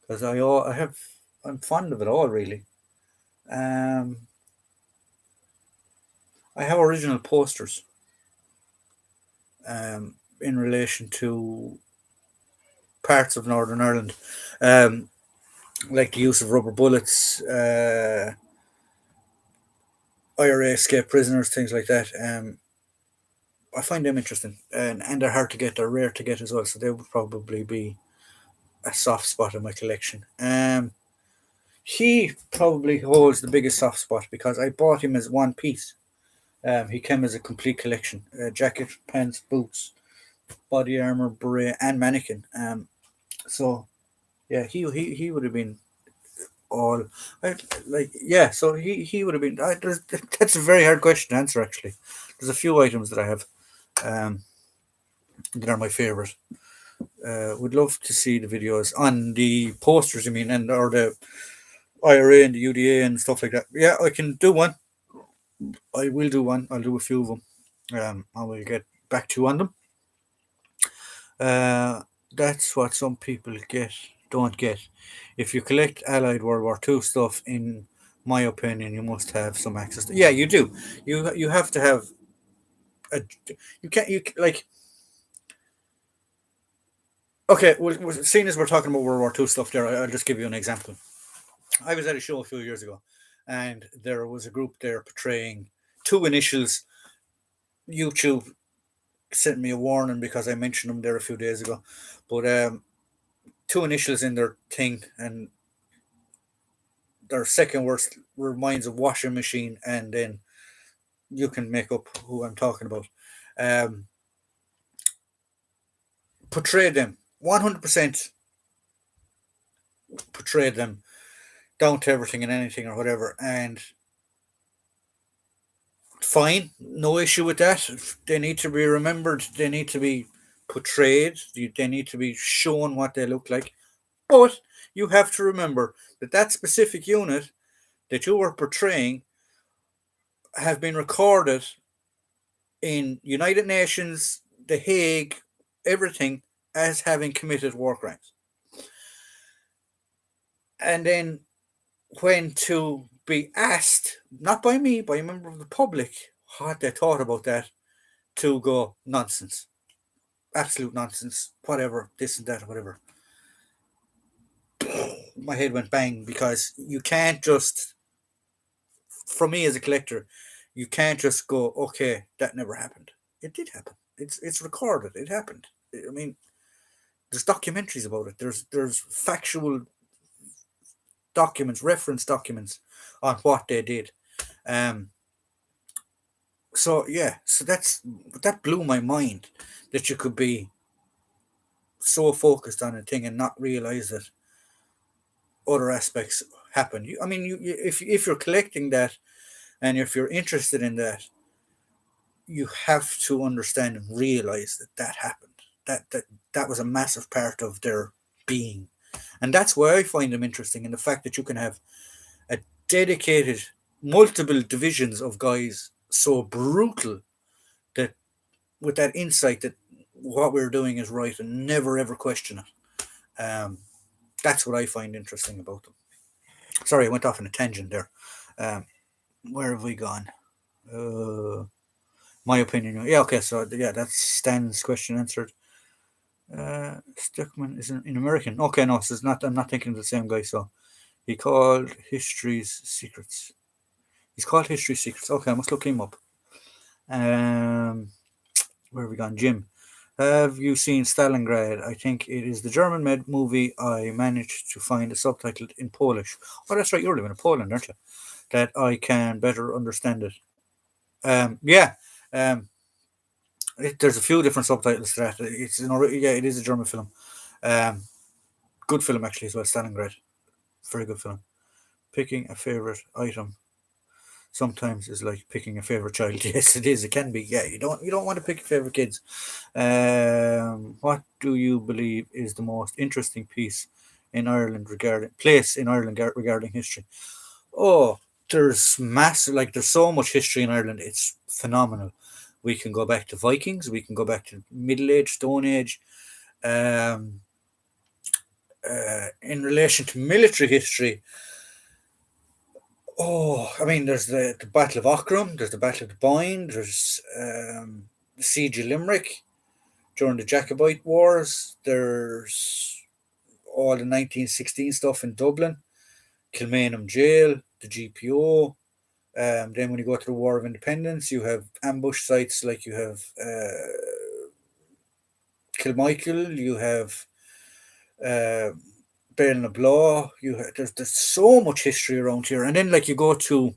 because I'm fond of it all really. Um, I have original posters in relation to parts of Northern Ireland, um, like the use of rubber bullets, IRA escape prisoners, things like that. I find them interesting, and they're hard to get. They're rare to get as well, so they would probably be a soft spot in my collection. He probably holds the biggest soft spot because I bought him as one piece. He came as a complete collection: jacket, pants, boots, body armor, beret, and mannequin. So yeah, he would have been all yeah. So he would have been. That's a very hard question to answer. Actually, there's a few items that I have that are my favorite. Would love to see the videos on the posters. I mean, and or the IRA and the UDA and stuff like that. Yeah, I can do one. I will do one. I'll do a few of them. I will get back to you on them. That's what some people don't get. If you collect Allied World War II stuff, in my opinion, you must have some access to. Yeah, you do. You have to have a. You can't. You like. Okay, well, seeing as we're talking about World War II stuff, there, I'll just give you an example. I was at a show a few years ago, and there was a group there portraying two initials. YouTube sent me a warning because I mentioned them there a few days ago, but two initials in their thing, and their second worst reminds of washing machine, and then you can make up who I'm talking about. Um, portray them 100%. Portray them down to everything and anything or whatever, and fine, no issue with that. They need to be remembered. They need to be portrayed. They need to be shown what they look like. But you have to remember that that specific unit that you were portraying have been recorded in United Nations, The Hague, everything as having committed war crimes. And then when to be asked, not by me, by a member of the public, what they thought about that, to go nonsense, absolute nonsense, whatever, this and that, whatever. My head went bang because you can't just, for me as a collector, you can't just go, okay, that never happened. It did happen. It's recorded. It happened. I mean, there's documentaries about it. There's factual documents, reference documents on what they did. Um, so yeah, so that blew my mind that you could be so focused on a thing and not realize that other aspects happen. I mean, if you're collecting that and if you're interested in that, you have to understand and realize that that happened. That was a massive part of their being, and that's why I find them interesting. And the fact that you can have a dedicated, multiple divisions of guys so brutal that with that insight that what we're doing is right and never ever question it. That's what I find interesting about them. Sorry, I went off on a tangent there. Um, where have we gone? Uh, my opinion. Yeah, okay. So yeah, that's Stan's question answered. Stuckman is in American. Okay, no, so it's not. I'm not thinking of the same guy. So he called History's Secrets. He's called History Secrets. Okay, I must look him up. Um, where have we gone? Jim, have you seen Stalingrad? I think it is the German-made movie. I managed to find a subtitle in Polish. Oh, that's right. You're living in Poland, aren't you? That I can better understand it. Yeah. Um, there's a few different subtitles to that. Yeah, it is a German film. Um, good film actually as well. Stalingrad, very good film. Picking a favorite item sometimes is like picking a favorite child. Yes, it is. It can be. Yeah, you don't want to pick your favorite kids. What do you believe is the most interesting place in Ireland regarding history? Oh, there's massive. Like there's so much history in Ireland. It's phenomenal. We can go back to Vikings. We can go back to Middle Age, Stone Age. Um, in relation to military history, I mean, there's the Battle of Aughrim, there's the Battle of the Boyne, there's the Siege of Limerick during the Jacobite Wars, there's all the 1916 stuff in Dublin, Kilmainham Jail, the GPO. Then when you go to the War of Independence, you have ambush sites like you have Kilmichael, you have uh, Bailey Blah. There's so much history around here, and then like you go to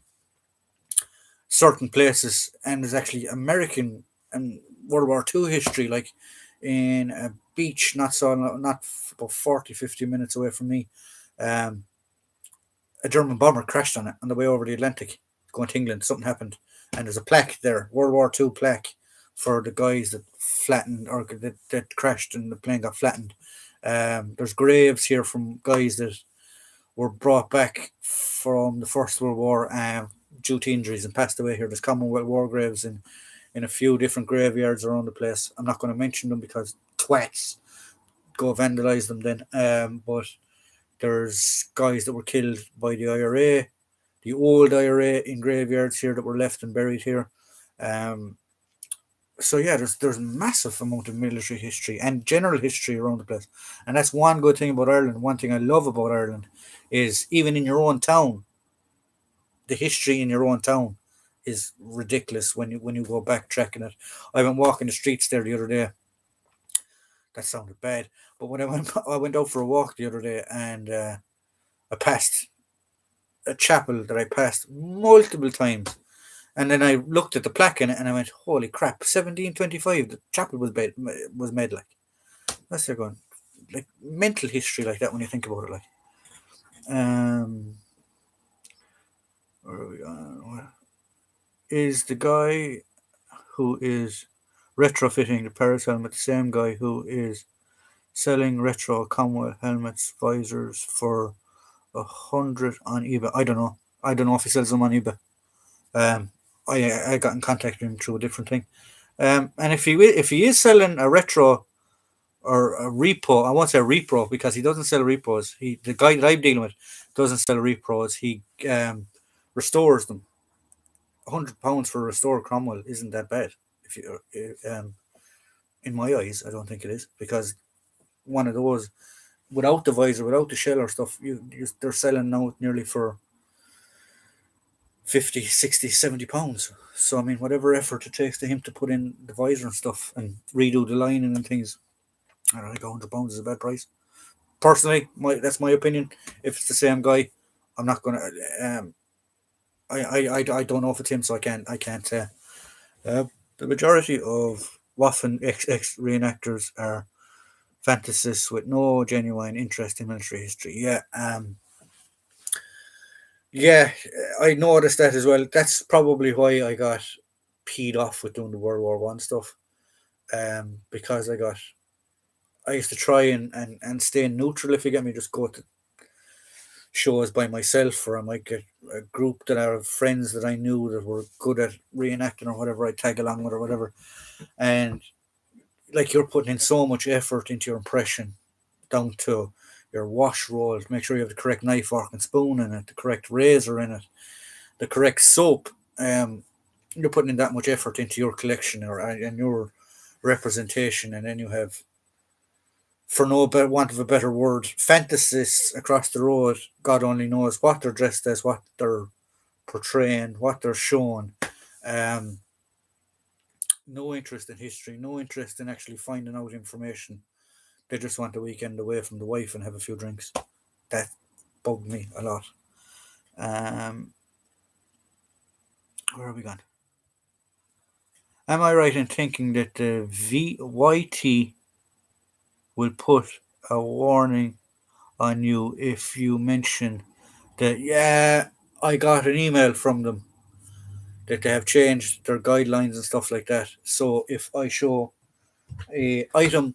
certain places, and there's actually American and World War II history, like in a beach not about 40, 50 minutes away from me. Um, a German bomber crashed on it on the way over the Atlantic, going to England. Something happened, and there's a plaque there, World War II plaque, for the guys that flattened or that crashed and the plane got flattened. There's graves here from guys that were brought back from the First World War due to injuries and passed away here. There's Commonwealth war graves in a few different graveyards around the place. I'm not going to mention them because twats go vandalize them then. But there's guys that were killed by the IRA, the old IRA in graveyards here that were left and buried here. Um, so yeah, there's massive amount of military history and general history around the place, and that's one good thing about Ireland. One thing I love about Ireland is even in your own town, the history in your own town is ridiculous when you go back tracking it. I went walking the streets there the other day. That sounded bad, but when I went I went out for a walk the other day and I passed a chapel that I passed multiple times. And then I looked at the plaque in it and I went, holy crap, 1725, the chapel was made like. That's they're going. Like mental history like that when you think about it. Like, where are we going? Is the guy who is retrofitting the Paris helmet the same guy who is selling retro Commonwealth helmets, visors for 100 on eBay? I don't know. I don't know if he sells them on eBay. Um, I got in contact with him through a different thing. And if he is selling a retro or a repo, I won't say because he doesn't sell repos. The guy that I'm dealing with doesn't sell repos. He restores them. £100 for a restored Cromwell isn't that bad. If you, in my eyes, I don't think it is, because one of those without the visor, without the shell or stuff, they're selling now nearly for 50, 60, £70. So I mean, whatever effort it takes to him to put in the visor and stuff and redo the lining and things, I don't think £100 is a bad price. Personally, that's my opinion. If it's the same guy, I'm not gonna. I don't know if it's him, so I can't say. The majority of Waffen ex reenactors are fantasists with no genuine interest in military history. Yeah, I noticed that as well. That's probably why I got peed off with doing the World War I stuff. Because I used to try and stay neutral, if you get me, just go to shows by myself, or I might get a group that are friends that I knew that were good at reenacting or whatever, I'd tag along with or whatever. And like, you're putting in so much effort into your impression, down to your wash roll, to make sure you have the correct knife, fork, and spoon in it, the correct razor in it, the correct soap. You're putting in that much effort into your collection or and your representation, and then you have, for no want of a better word, fantasists across the road. God only knows what they're dressed as, what they're portraying, what they're showing. Um, no interest in history, no interest in actually finding out information. They just want a weekend away from the wife and have a few drinks. That bugged me a lot. Um, where are we gone? Am I right in thinking that the VYT will put a warning on you if you mention that? Yeah, I got an email from them that they have changed their guidelines and stuff like that. So if I show a item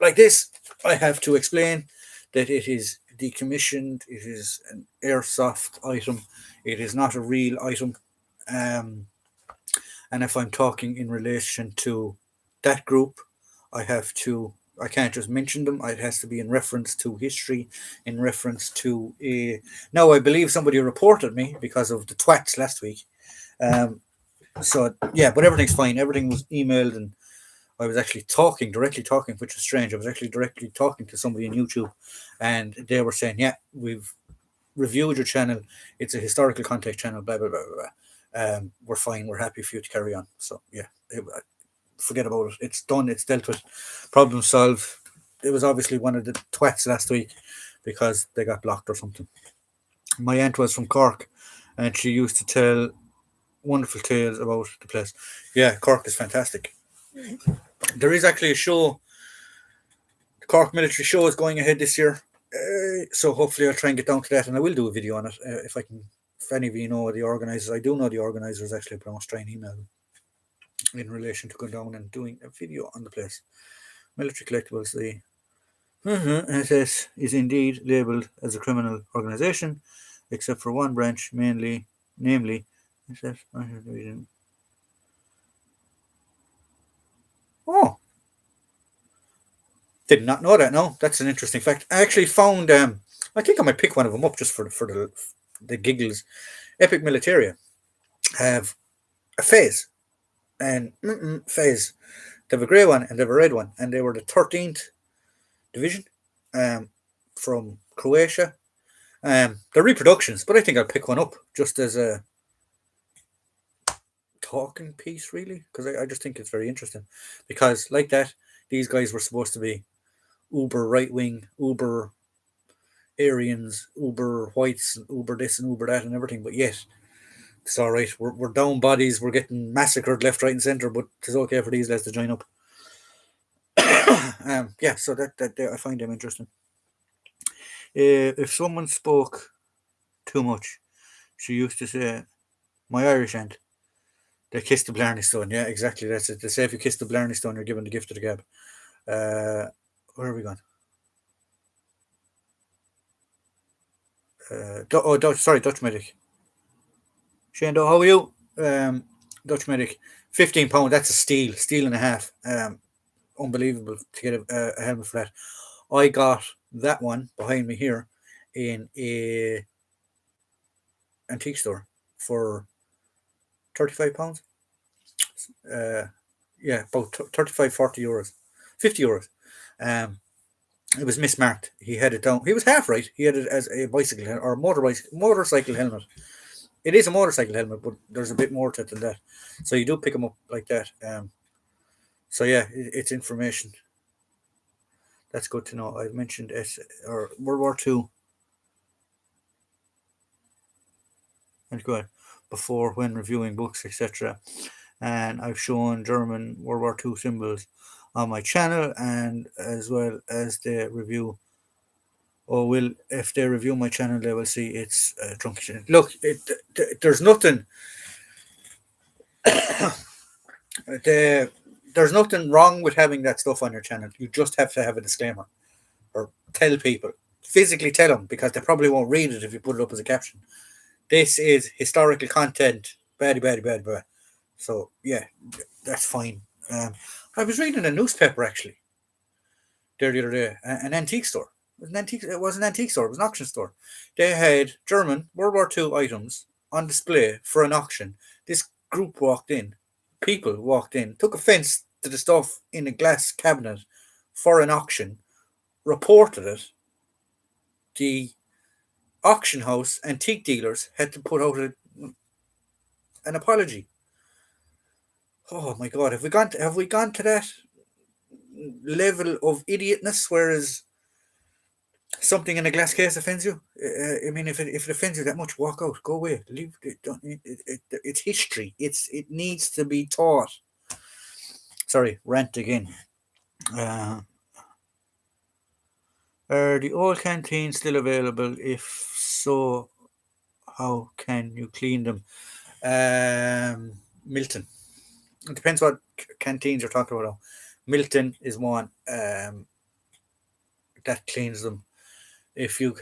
like this, I have to explain that it is decommissioned, it is an airsoft item, it is not a real item. Um, and if I'm talking in relation to that group, I can't just mention them. It has to be in reference to history, in reference to a. Now, I believe somebody reported me because of the twats last week. Um, so yeah, but everything's fine. Everything was emailed, and I was actually directly talking, which is strange. I was actually directly talking to somebody on YouTube, and they were saying, "Yeah, we've reviewed your channel. It's a historical context channel. Blah blah blah blah. Blah. We're fine. We're happy for you to carry on." So yeah, forget about it. It's done. It's dealt with. Problem solved. It was obviously one of the twats last week because they got blocked or something. My aunt was from Cork, and she used to tell wonderful tales about the place. Yeah, Cork is fantastic. There is actually a show. The Cork military show is going ahead this year. So hopefully I'll try and get down to that, and I will do a video on it if I can. If any of you know the organisers, I do know the organisers actually, but I must try and email them in relation to going down and doing a video on the place. Military Collectibles, the SS is indeed labelled as a criminal organisation, except for one branch, namely SS. Oh, did not know that. No, that's an interesting fact. I actually found. I think I might pick one of them up just for the giggles. Epic Militaria have a phase, and phase. They have a grey one and they have a red one, and they were the 13th division, from Croatia. They're reproductions, but I think I'll pick one up just as a talking piece, really, because I just think it's very interesting. Because like that, these guys were supposed to be uber right wing, uber Aryans, uber whites, uber this and uber that and everything, but yet it's all right. We're down bodies. We're getting massacred left, right, and centre, but it's okay for these lads to join up. Yeah, so that I find them interesting. If someone spoke too much, she used to say, "My Irish aunt, they kissed the Blarney Stone." Yeah, exactly. That's it. They say if you kiss the Blarney Stone, you're given the gift of the gab. Where are we going? Sorry, Dutch medic. Shane, how are you? Dutch medic, £15. That's a steal and a half. Unbelievable to get a helmet for that. I got that one behind me here in a antique store for £35. Yeah, about 35, 40 euros, 50 euros. It was mismarked. He had it down. He was half right. He had it as a bicycle or motorcycle helmet. It is a motorcycle helmet, but there's a bit more to it than that. So you do pick them up like that. So yeah, it's information. That's good to know. I've mentioned or World War Two. And go ahead before when reviewing books, etc. And I've shown German World War Two symbols on my channel, and as well as the review. Or will if they review my channel, they will see it's drunken. Look, there's nothing. There's nothing wrong with having that stuff on your channel. You just have to have a disclaimer or tell people, physically tell them, because they probably won't read it if you put it up as a caption. This is historical content. Bad. So yeah, that's fine. I was reading a newspaper actually there the other day, an antique store. It was an antique store. It was an auction store. They had German World War Two items on display for an auction. This group walked in. People walked in, took offence to the stuff in a glass cabinet for an auction, reported it. The auction house, antique dealers, had to put out an apology. Oh my God, have we gone to that level of idiotness? Whereas something in a glass case offends you. I mean, if it offends you that much, walk out, go away, leave. It's history. It needs to be taught. Sorry, rant again. Are the old canteens still available? If so, how can you clean them? Milton. It depends what canteens you're talking about. Milton is one that cleans them. If your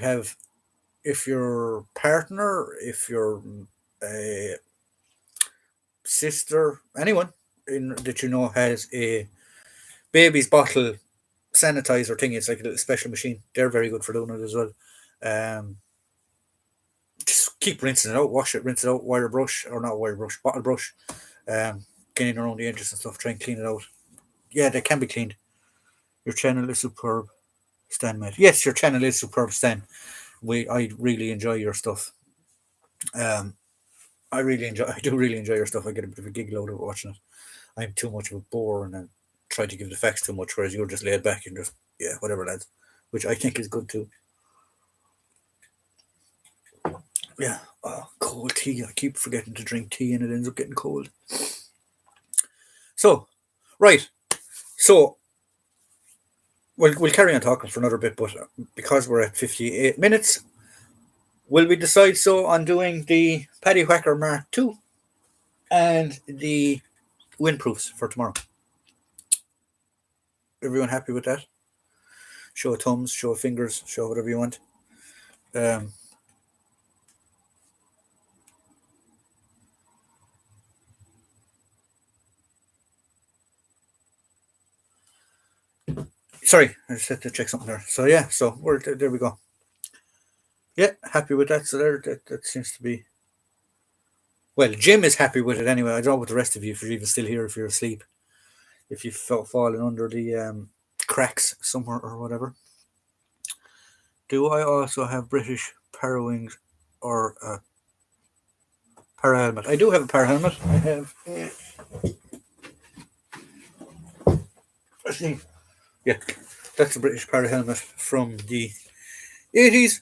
partner, if your sister, anyone that you know has a baby's bottle sanitizer thing, it's like a little special machine. They're very good for doing it as well. Just keep rinsing it out, wash it, rinse it out, bottle brush, getting around the edges and stuff, try and clean it out. Yeah, they can be cleaned. Your channel is superb, Stan, mate. Yes, your channel is superb, Stan. I really enjoy your stuff. I do really enjoy your stuff. I get a bit of a giggle out of watching it. I'm too much of a bore and I try to give the facts too much, whereas you're just laid back and just, yeah, whatever, lads. Which I think is good too. Yeah, cold tea. I keep forgetting to drink tea and it ends up getting cold. So, right. So, we'll carry on talking for another bit, but because we're at 58 minutes, will we decide so on doing the Paddy Whacker Mark II and the windproofs for tomorrow? Everyone happy with that? Show of thumbs, show of fingers, show whatever you want. Sorry, I just had to check something there. So yeah, there we go. Yeah, happy with that. So that seems to be. Well, Jim is happy with it anyway. I don't know about the rest of you, if you're even still here, if you're asleep, if you've fallen under the cracks somewhere or whatever. Do I also have British para wings or a para helmet? I do have a para helmet. I have. Let's see. Yeah, that's a British para helmet from the 80s.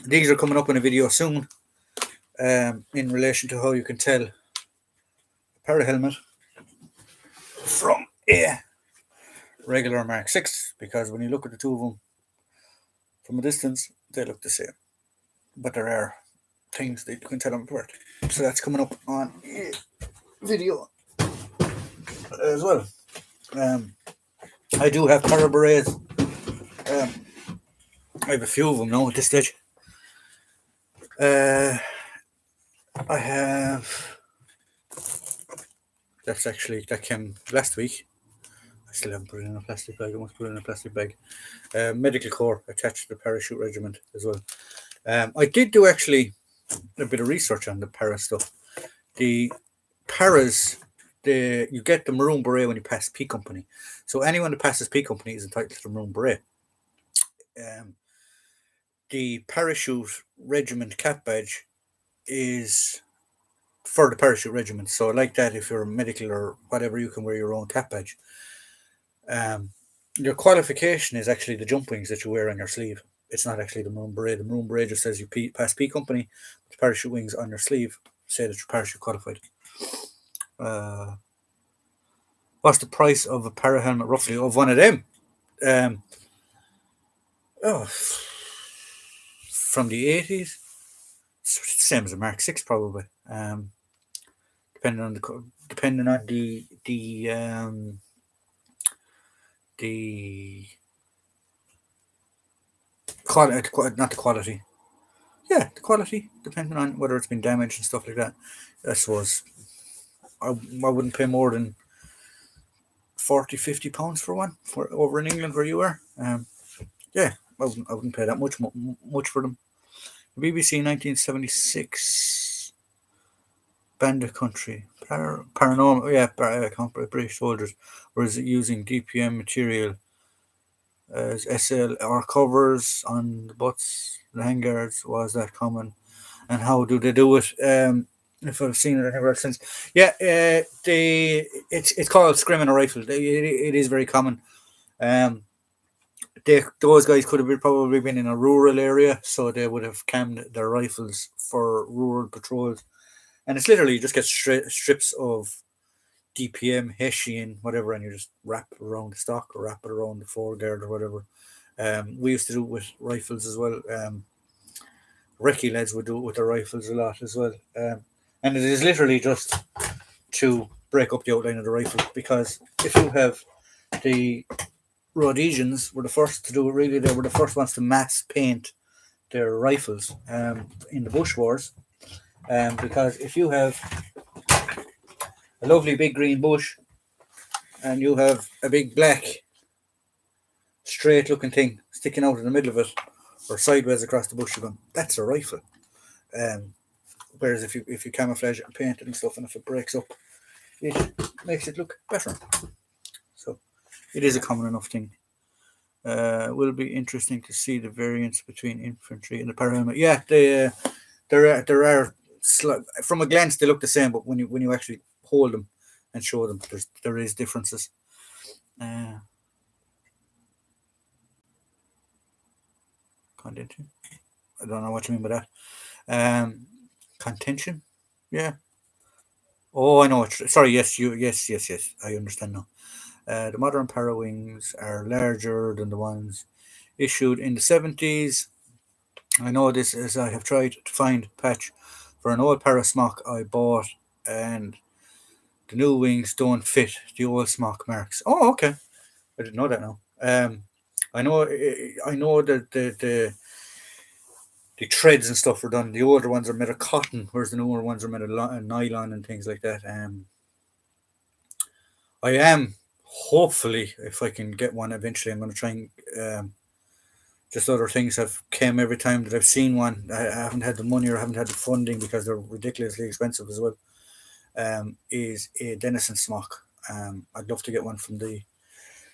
These are coming up in a video soon in relation to how you can tell a para helmet from a regular Mark 6, because when you look at the two of them from a distance, they look the same. But there are things that you can tell them apart. So that's coming up on a video as well. I do have para berets. I have a few of them now at this stage. I have. That came last week. I still haven't put it in a plastic bag. I must put it in a plastic bag. Medical Corps attached to the parachute regiment as well. I did do actually a bit of research on the para stuff. The paras, you get the maroon beret when you pass P company. So anyone that passes P company is entitled to the maroon beret. Um, the parachute regiment cap badge is for the parachute regiment. So like that, if you're a medical or whatever, you can wear your own cap badge. Um, your qualification is actually the jump wings that you wear on your sleeve. It's not actually the maroon beret. The maroon beret just says you pass P company. The parachute wings on your sleeve say that you're parachute qualified. Uh, what's the price of a para helmet roughly of one of them? Um, oh, from the 80s, same as a Mark 6 probably. Depending on the quality, not the quality. Yeah, the quality, depending on whether it's been damaged and stuff like that. I suppose I wouldn't pay more than 40, £50 for one for over in England where you are. Yeah, I wouldn't pay that much for them. BBC 1976 Bandit Country Paranormal. Yeah, British soldiers. Or is it using DPM material as SLR covers on the butts, the handguards? Was that common? And how do they do it? If I've seen it anywhere since, yeah, it's called scrimming a rifle. It is very common. Um, those guys could have probably been in a rural area, so they would have cammed their rifles for rural patrols. And it's literally you just get strips of DPM, Hessian, whatever, and you just wrap it around the stock or wrap it around the foreguard or whatever. We used to do it with rifles as well. Recce lads would do it with their rifles a lot as well. And it is literally just to break up the outline of the rifle, because if you have the Rhodesians were the first to do it, really, they were the first ones to mass paint their rifles in the bush wars. Because if you have a lovely big green bush and you have a big black straight looking thing sticking out in the middle of it or sideways across the bush, you're going, that's a rifle. Whereas if you camouflage it and paint it and stuff, and if it breaks up, it makes it look better. So it is a common enough thing. Will be interesting to see the variance between infantry and the para. Yeah, there are from a glance they look the same, but when you actually hold them and show them, there is differences. Contention. I don't know what you mean by that. Contention. Yeah. Oh, I know. Sorry. Yes. Yes. I understand now. The modern para wings are larger than the ones issued in the 70s. I know this as I have tried to find a patch for an old para smock I bought, and the new wings don't fit the old smock marks. Oh, okay. I didn't know that now. I know that the treads and stuff are done. The older ones are made of cotton, whereas the newer ones are made of nylon and things like that. I am hopefully, if I can get one eventually, I'm going to try and just other things have came every time that I've seen one. I haven't had the money or haven't had the funding because they're ridiculously expensive as well. Is a Denison smock. I'd love to get one from the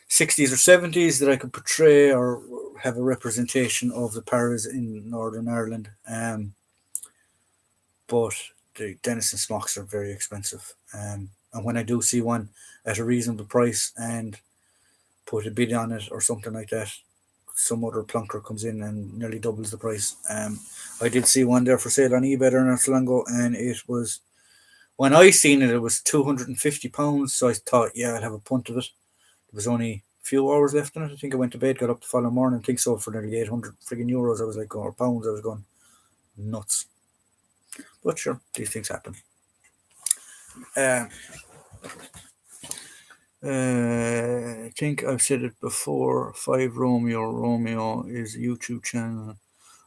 60s or 70s that I could portray or have a representation of the paras in Northern Ireland. But the Denison smocks are very expensive. And when I do see one at a reasonable price and put a bid on it or something like that, some other plunker comes in and nearly doubles the price. I did see one there for sale on eBay there not so long ago, and it was, when I seen it, it was £250. So I thought, yeah, I'll have a punt of it. There was only a few hours left in it. I think I went to bed, got up the following morning, I think so, for nearly 800 friggin' euros. I was like, or pounds, I was going nuts. But sure, these things happen. I think I've said it before. 5 Romeo is a YouTube channel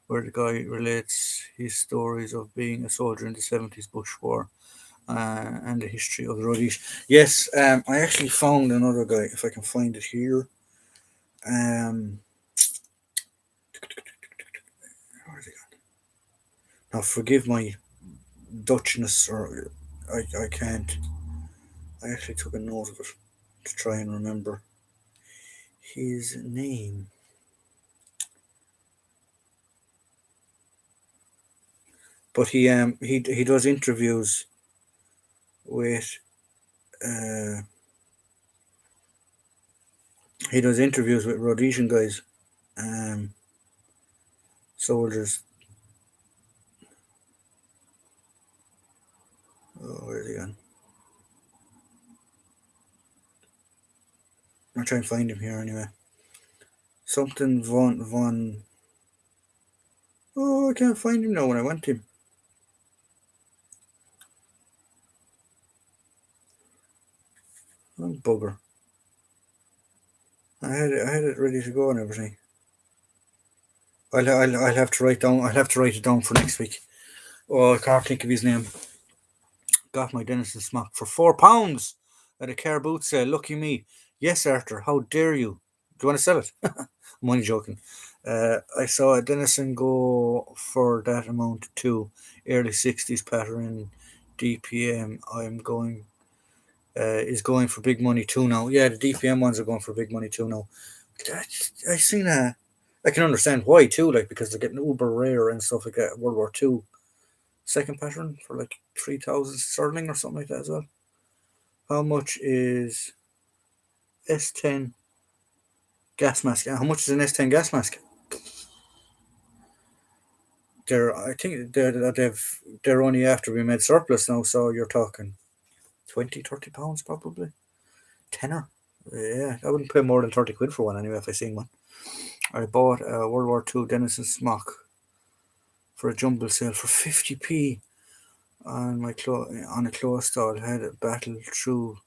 where the guy relates his stories of being a soldier in the 70s Bush War and the history of the Rhodesia. Yes, I actually found another guy, if I can find it here. Where is he gone? Now, forgive my Dutchness, or I can't. I actually took a note of it to try and remember his name. But he does interviews with uh, Rhodesian guys, um, soldiers. Oh, where's he gone? I'm trying to find him here anyway. Something von. Oh, I can't find him now when I want him. Oh, bugger. I had it ready to go and everything. I'll have to write down. I'll have to write it down for next week. Oh, I can't think of his name. Got my Denison smock for £4 at a car boot sale. Lucky me. Yes, Arthur. How dare you? Do you want to sell it? I'm only joking. I saw a Denison go for that amount too. Early 60s pattern DPM. I'm going. Is going for big money too now. Yeah, the DPM ones are going for big money too now. I seen a. I can understand why too, like because they're getting uber rare and stuff like that. World War Two second pattern for like 3,000 sterling or something like that as well. How much is S10 gas mask? How much is an S10 gas mask? I think they're only after we made surplus now, so you're talking 20, £30 probably. Tenner. Yeah, I wouldn't pay more than 30 quid for one anyway if I seen one. I bought a World War Two Denison smock for a jumble sale for 50p on on a clothes stall. Had a battle through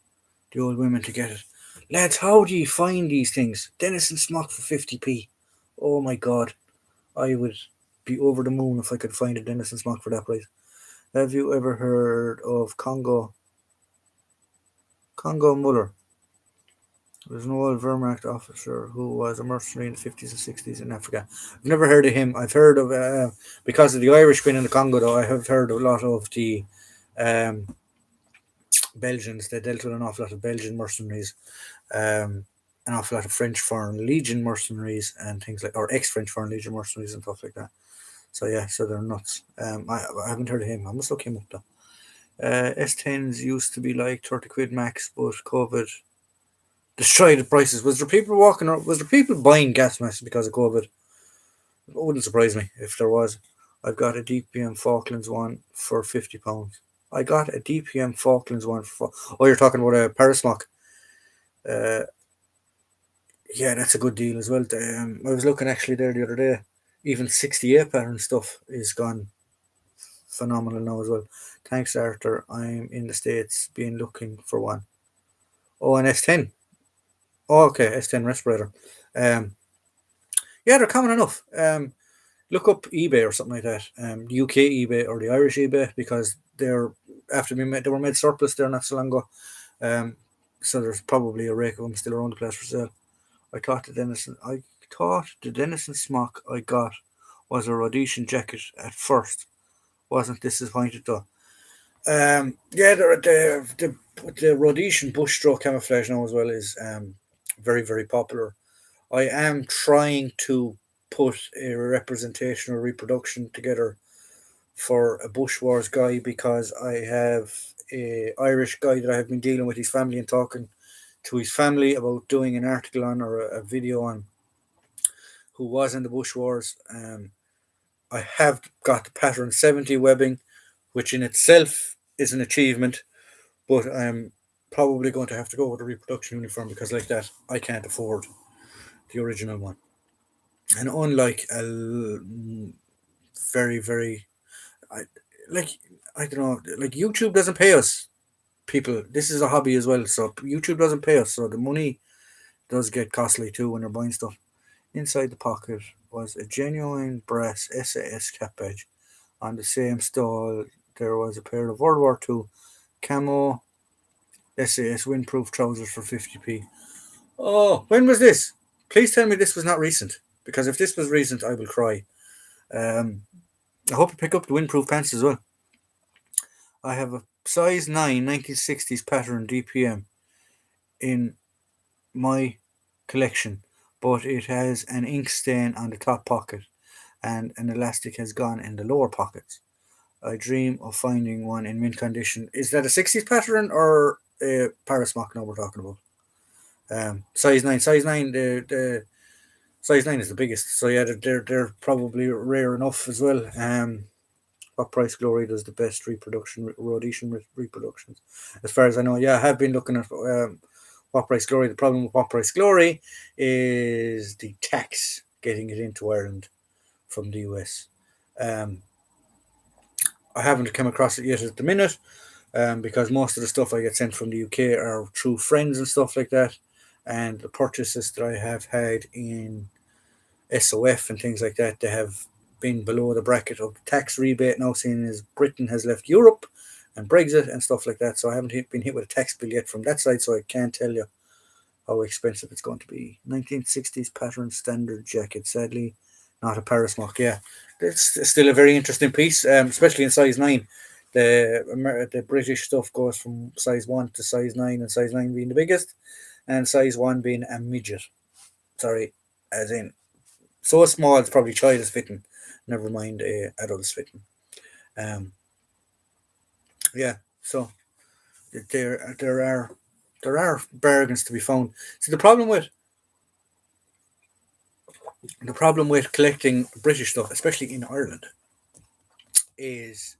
the old women to get it. Lads, how do you find these things? Denison smock for 50p. Oh my god, I would be over the moon if I could find a Denison smock for that price. Have you ever heard of Congo Muller? There's an old Wehrmacht officer who was a mercenary in the 50s and 60s in Africa. I've never heard of him. I've heard of, because of the Irish being in the Congo, though, I have heard a lot of the um, Belgians. They dealt with an awful lot of Belgian mercenaries, an awful lot of French Foreign Legion mercenaries, and things like, or ex French Foreign Legion mercenaries and stuff like that. So, yeah, so they're nuts. I haven't heard of him. I must look him up, though. S10s used to be like 30 quid max, but COVID destroy the prices. Was there people walking around? Was there people buying gas masks because of COVID? It wouldn't surprise me if there was. I've got a DPM Falklands one for £50. I got a DPM Falklands one for. Oh, you're talking about a Parasmock. Uh, yeah, that's a good deal as well. I was looking actually there the other day. Even 68 pattern stuff is gone phenomenal now as well. Thanks, Arthur. I'm in the States, been looking for one. Oh, an S10. Oh, okay, S10 respirator. Um, yeah, they're common enough. Look up eBay or something like that. UK eBay or the Irish eBay because they're after being made, they were made surplus there not so long ago. Um, so there's probably a rake of them still around the place for sale. I thought the Denison smock I got was a Rhodesian jacket at first. Wasn't disappointed though. Yeah, the Rhodesian bush stroke camouflage now as well is very very popular. I am trying to put a representation or reproduction together for a Bush Wars guy because I have a Irish guy that I have been dealing with his family and talking to his family about doing an article on or a video on who was in the Bush Wars. I have got the pattern 70 webbing, which in itself is an achievement, but I'm probably going to have to go with a reproduction uniform because like that I can't afford the original one. And unlike a very very I like I don't know, like YouTube doesn't pay us people. This is a hobby as well, so YouTube doesn't pay us, so the money does get costly too when you're buying stuff. Inside the pocket was a genuine brass SAS cap badge. On the same stall there was a pair of World War Two camo SAS windproof trousers for 50p. Oh, when was this? Please tell me this was not recent, because if this was recent I will cry. um I hope you pick up the windproof pants as well. I have a size 9 1960s pattern DPM in my collection, but it has an ink stain on the top pocket and an elastic has gone in the lower pockets. I dream of finding one in mint condition. Is that a 60s pattern or a Paris mock now we're talking about? Size 9. Size 9, the size 9 is the biggest. So yeah, they're probably rare enough as well. What price glory does the best reproduction, Rhodesian reproductions? As far as I know, yeah, I have been looking at what price glory. The problem with what price glory is the tax getting it into Ireland from the US. Um, I haven't come across it yet at the minute, because most of the stuff I get sent from the UK are through friends and stuff like that. And the purchases that I have had in SOF and things like that, they have been below the bracket of the tax rebate now, seeing as Britain has left Europe and Brexit and stuff like that. So I haven't been hit with a tax bill yet from that side, so I can't tell you how expensive it's going to be. 1960s pattern standard jacket, sadly, not a Paris mock. Yeah, it's still a very interesting piece, especially in size 9. The British stuff goes from size 1 to size 9, and size 9 being the biggest, and size 1 being a midget. Sorry, as in so small it's probably child is fitting. Never mind adult is fitting. Um, yeah, so there are bargains to be found. See the problem with collecting British stuff, especially in Ireland, is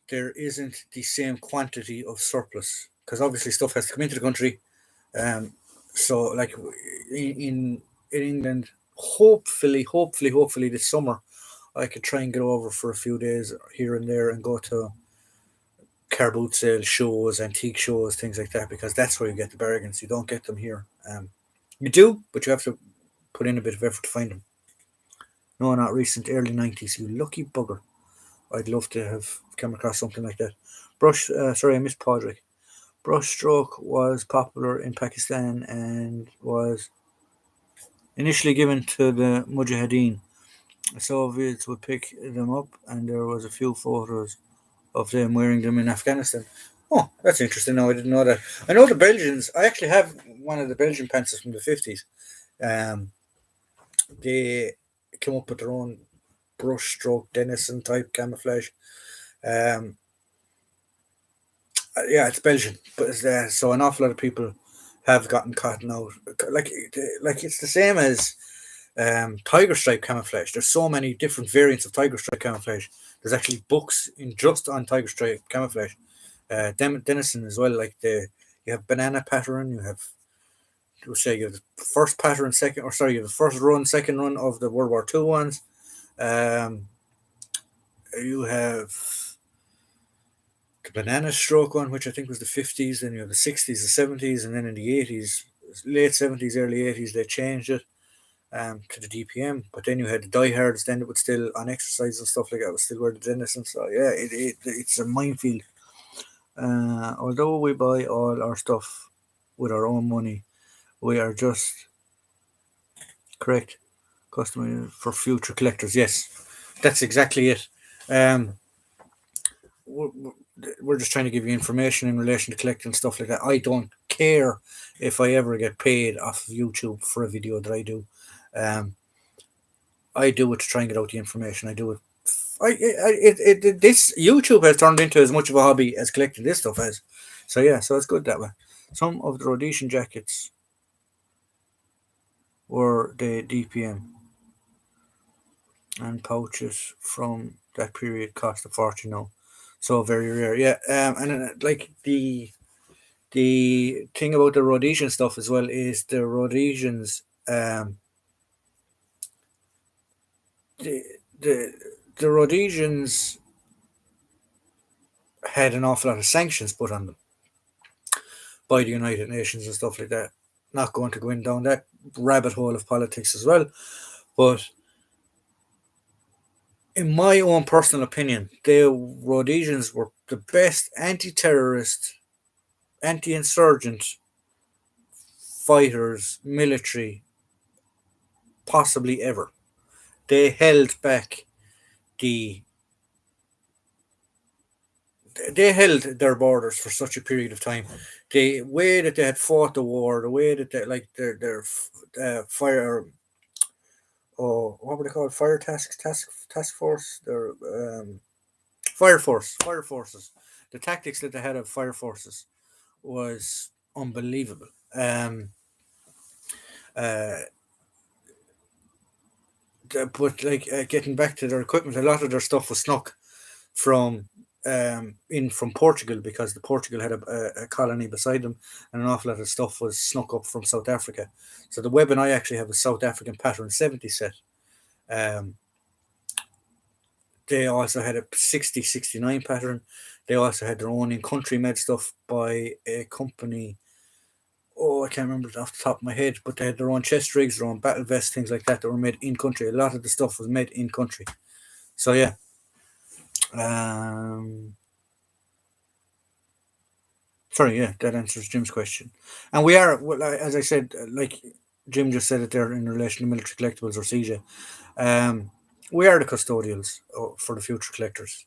there isn't the same quantity of surplus because obviously stuff has to come into the country. Um, so like in England, hopefully this summer, I could try and get over for a few days here and there and go to car boot sales, shows, antique shows, things like that, because that's where you get the bargains. You don't get them here. You do, but you have to put in a bit of effort to find them. No, not recent, early 90s. You lucky bugger. I'd love to have come across something like that. Sorry, I missed Podrick. Brushstroke was popular in Pakistan and was initially given to the Mujahideen. The Soviets would pick them up, and there was a few photos of them wearing them in Afghanistan. Oh, that's interesting. No, I didn't know that. I know the Belgians. I actually have one of the Belgian pants from the 50s. Um, they came up with their own brushstroke Denison type camouflage. Um, yeah, it's Belgian, but it's there. So an awful lot of people have gotten caught out. Like it's the same as tiger stripe camouflage. There's so many different variants of tiger stripe camouflage. There's actually books in just on tiger stripe camouflage. Denison as well. You have banana pattern. You have the first pattern, second, or sorry, you have the first run, second run of the World War Two ones. Um, you have the banana stroke one, which I think was the 50s. Then you have the 60s, the 70s, and then in the 80s, late 70s, early 80s, they changed it to the DPM. But then you had the diehards, then it would still, on exercise and stuff like that, would still wear the Denison. So yeah, it's a minefield. Although we buy all our stuff with our own money, we are just correct customer for future collectors. Yes, that's exactly it. Um, we're, we're just trying to give you information in relation to collecting stuff like that. I don't care if I ever get paid off of YouTube for a video that I do. Um, I do it to try and get out the information. I do it. This YouTube has turned into as much of a hobby as collecting this stuff has. So yeah, so it's good that way. Some of the Rhodesian jackets were the DPM, and pouches from that period cost a fortune now. So very rare, yeah. Like the thing about the Rhodesian stuff as well is the Rhodesians, the the the Rhodesians had an awful lot of sanctions put on them by the United Nations and stuff like that. Not going to go in down that rabbit hole of politics as well, but in my own personal opinion, the Rhodesians were the best anti-terrorist, anti-insurgent fighters, military, possibly ever. They held back the they held their borders for such a period of time. The way that they had fought the war, the way that they like their fire, oh, what were they called? Fire task force. Their fire forces. The tactics that they had of fire forces was unbelievable. Uh, but like getting back to their equipment, a lot of their stuff was snuck from in from Portugal because the Portugal had a colony beside them, and an awful lot of stuff was snuck up from South Africa. So the weapon I actually have a South African pattern 70 set. Um, they also had a 60-69 pattern. They also had their own in country made stuff by a company. Oh, I can't remember it off the top of my head, but they had their own chest rigs, their own battle vests, things like that that were made in country. A lot of the stuff was made in country. So yeah. Um, Sorry, yeah, that answers Jim's question. And we are, well, as I said, like Jim just said it there in relation to military collectibles or CJ. We are the custodials for the future collectors.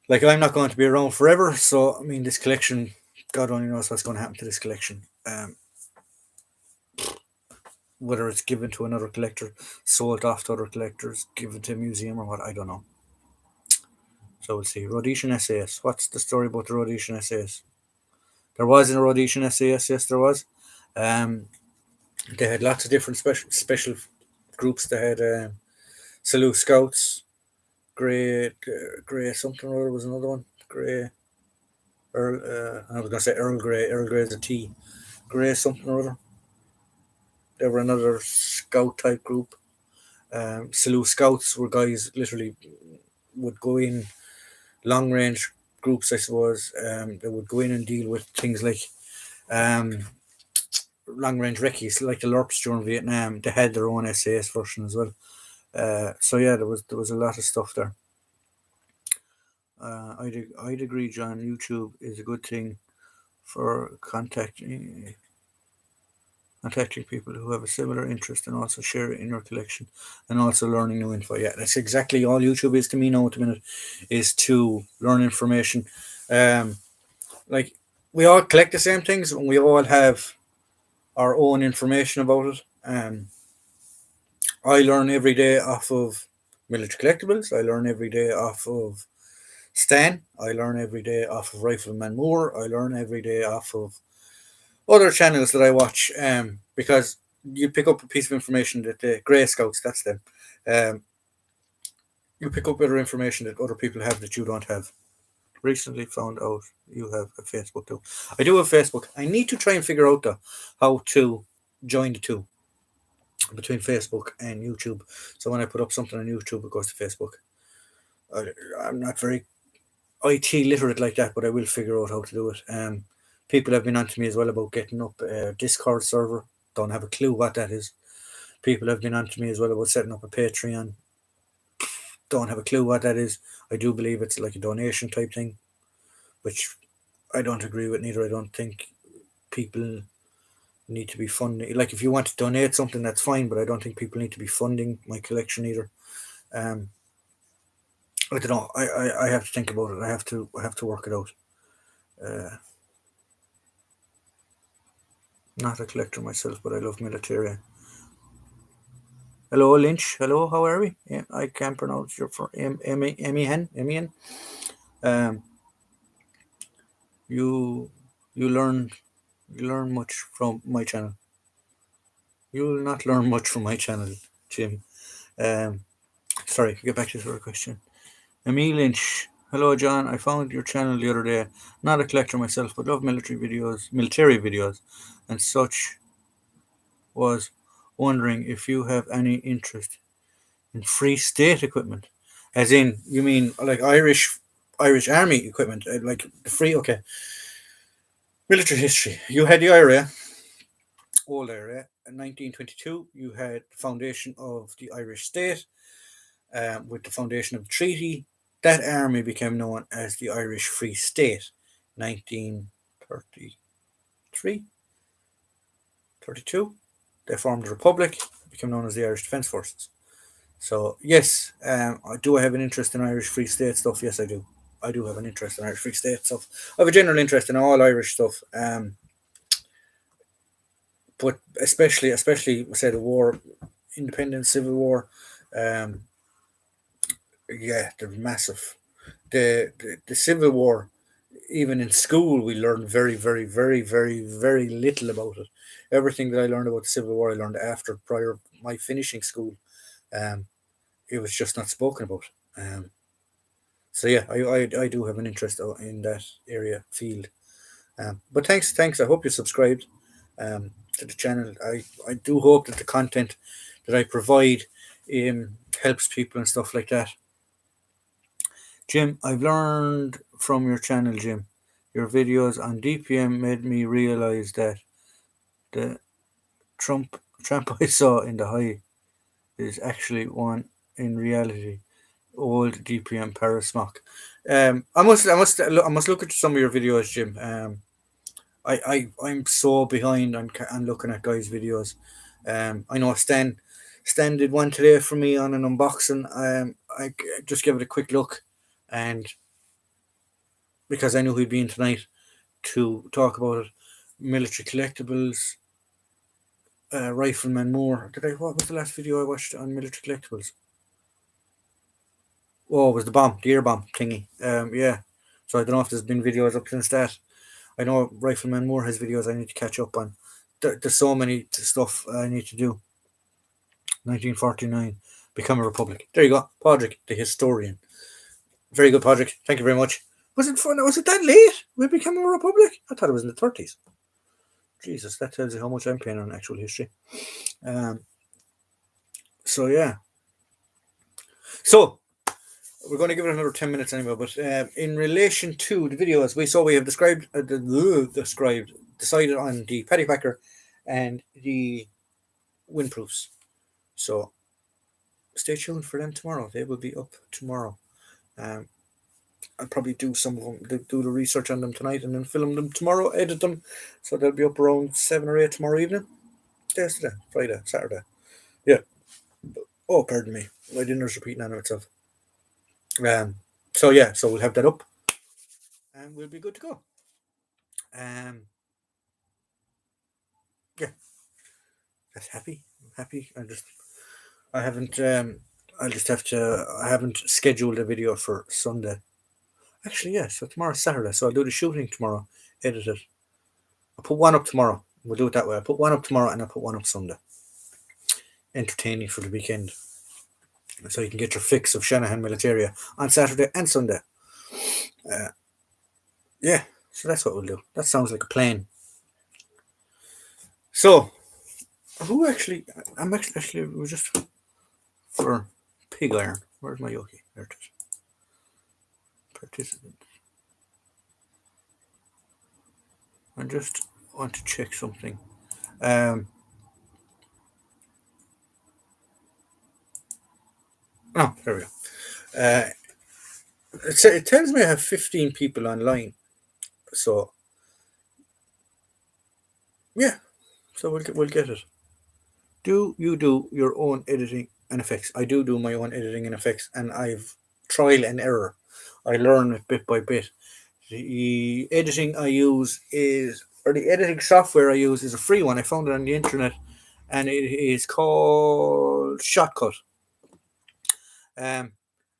Like I'm not going to be around forever, so I mean, this collection, God only knows what's going to happen to this collection. Whether it's given to another collector, sold off to other collectors, given to a museum or what, I don't know. So we'll see. Rhodesian SAS. What's the story about the Rhodesian SAS? There was a Rhodesian SAS, yes, there was. Um, they had lots of different special groups. They had Salute Scouts, Grey something or other was another one. Grey Earl. I was gonna say Earl Grey. Earl Grey is a T. Grey something or other. They were another scout type group. Salute Scouts were guys literally would go in long range groups, I suppose. They would go in and deal with things like um, long range recce's, like the LURPs during Vietnam. They had their own SAS version as well. So yeah, there was a lot of stuff there. I'd agree, John. YouTube is a good thing for contacting people who have a similar interest and also share it in your collection and also learning new info. Yeah, that's exactly all YouTube is to me now at the minute, is to learn information. Um, like we all collect the same things and we all have our own information about it. I learn every day off of military collectibles. I learn every day off of Stan. I learn every day off of Rifleman Moore. I learn every day off of other channels that I watch. Because you pick up a piece of information that the Grey Scouts, that's them. Um, you pick up other information that other people have that you don't have. Recently found out you have a Facebook too. I do have Facebook. I need to try and figure out though how to join the two between Facebook and YouTube. So when I put up something on YouTube, it goes to Facebook. I'm not very IT literate like that, but I will figure out how to do it. People have been on to me as well about getting up a Discord server. Don't have a clue what that is. People have been on to me as well about setting up a Patreon. Don't have a clue what that is. I do believe it's like a donation type thing, which I don't agree with neither. I don't think people need to be funding. Like if you want to donate something, that's fine, but I don't think people need to be funding my collection either. Um, I don't know. I have to think about it. I have to work it out. Uh, Not a collector myself, but I love military. Hello, Lynch. Hello, how are we? Yeah, I can't pronounce your for Emihan. Um, you you learn much from my channel. You will not learn much from my channel, Jim. Um, sorry. Get back to your question. Emil Lynch. Hello, John. I found your channel the other day. Not a collector myself, but love military videos, and such. Was wondering if you have any interest in Free State equipment, as in you mean like Irish Army equipment, like the free. Okay, military history. You had the IRA, old IRA, in 1922. You had the foundation of the Irish state, with the foundation of the treaty. That army became known as the Irish Free State. 1933, 32. They formed a republic, became known as the Irish Defence Forces. So yes, do I have an interest in Irish Free State stuff? Yes, I do. I do have an interest in Irish Free State stuff. I have a general interest in all Irish stuff. But especially say the war, independence, civil war. Um, yeah, they're massive. The Civil War, even in school, we learned very little about it. Everything that I learned about the Civil War, I learned after prior my finishing school. Um, it was just not spoken about. Um, so yeah, I do have an interest in that area field. But thanks. I hope you subscribed to the channel. I do hope that the content that I provide helps people and stuff like that. Jim, I've learned from your channel, Jim. Your videos on DPM made me realize that the Trump I saw in the high is actually one in reality. Old DPM Parasmock. I must look at some of your videos, Jim. I'm so behind on looking at guys' videos. I know Stan did one today for me on an unboxing. Just gave it a quick look, and because I knew he'd be in tonight to talk about it, military collectibles, Rifleman Moore. What was the last video I watched on military collectibles? Oh, it was the ear bomb thingy. Yeah. So I don't know if there's been videos up since that. I know Rifleman Moore has videos I need to catch up on. There's so many stuff I need to do. 1949, Become a Republic. There you go, Podrick, the historian. Very good, Podrick. Thank you very much. Was it fun? Was it that late? We became a republic? I thought it was in the 30s. Jesus, that tells you how much I'm paying on actual history. Um, so yeah. So we're going to give it another 10 minutes anyway. But in relation to the videos, we have decided on the Paddy Packer and the windproofs. So stay tuned for them tomorrow. They will be up tomorrow. Um, I'll probably do some of them, do the research on them tonight, and then film them tomorrow, edit them, so they'll be up around 7 or 8 tomorrow evening. Yesterday, Friday, Saturday. Yeah. Oh, pardon me. My dinner's repeating on itself. So yeah, so we'll have that up, and we'll be good to go. Um, yeah, that's happy. I'm happy. I haven't. I'll just have to. I haven't scheduled a video for Sunday. Actually, yeah. So tomorrow's Saturday, so I'll do the shooting tomorrow. Edit it. I'll put one up tomorrow. We'll do it that way. I'll put one up tomorrow, and I'll put one up Sunday. Entertaining for the weekend, so you can get your fix of Shanahan Militaria on Saturday and Sunday. Yeah, so that's what we'll do. That sounds like a plan. So, who actually? I'm actually. It was just for pig iron. Where's my yoki? There it is. Participant. I just want to check something. Oh, there we go. It tells me I have 15 people online. So, yeah. So we'll get it. Do you do your own editing and effects? I do my own editing and effects, and I've trial and error. I learn it bit by bit. The editing I use or the editing software I use is a free one. I found it on the internet, and it is called Shotcut. Um,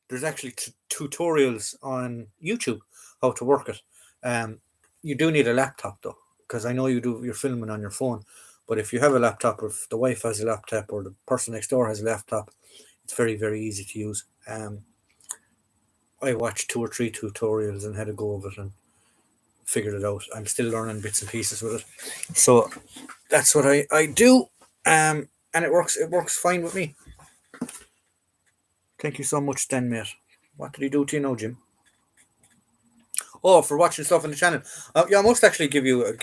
there's actually tutorials on YouTube how to work it. You do need a laptop though, because I know you're filming on your phone. But if you have a laptop, or if the wife has a laptop, or the person next door has a laptop, it's very easy to use. I watched 2 or 3 tutorials and had a go of it and figured it out. I'm still learning bits and pieces with it, so that's what I do. And it works fine with me. Thank you so much, Stan, mate. What did he do to you now, Jim? Oh, for watching stuff on the channel. Yeah, I must actually give your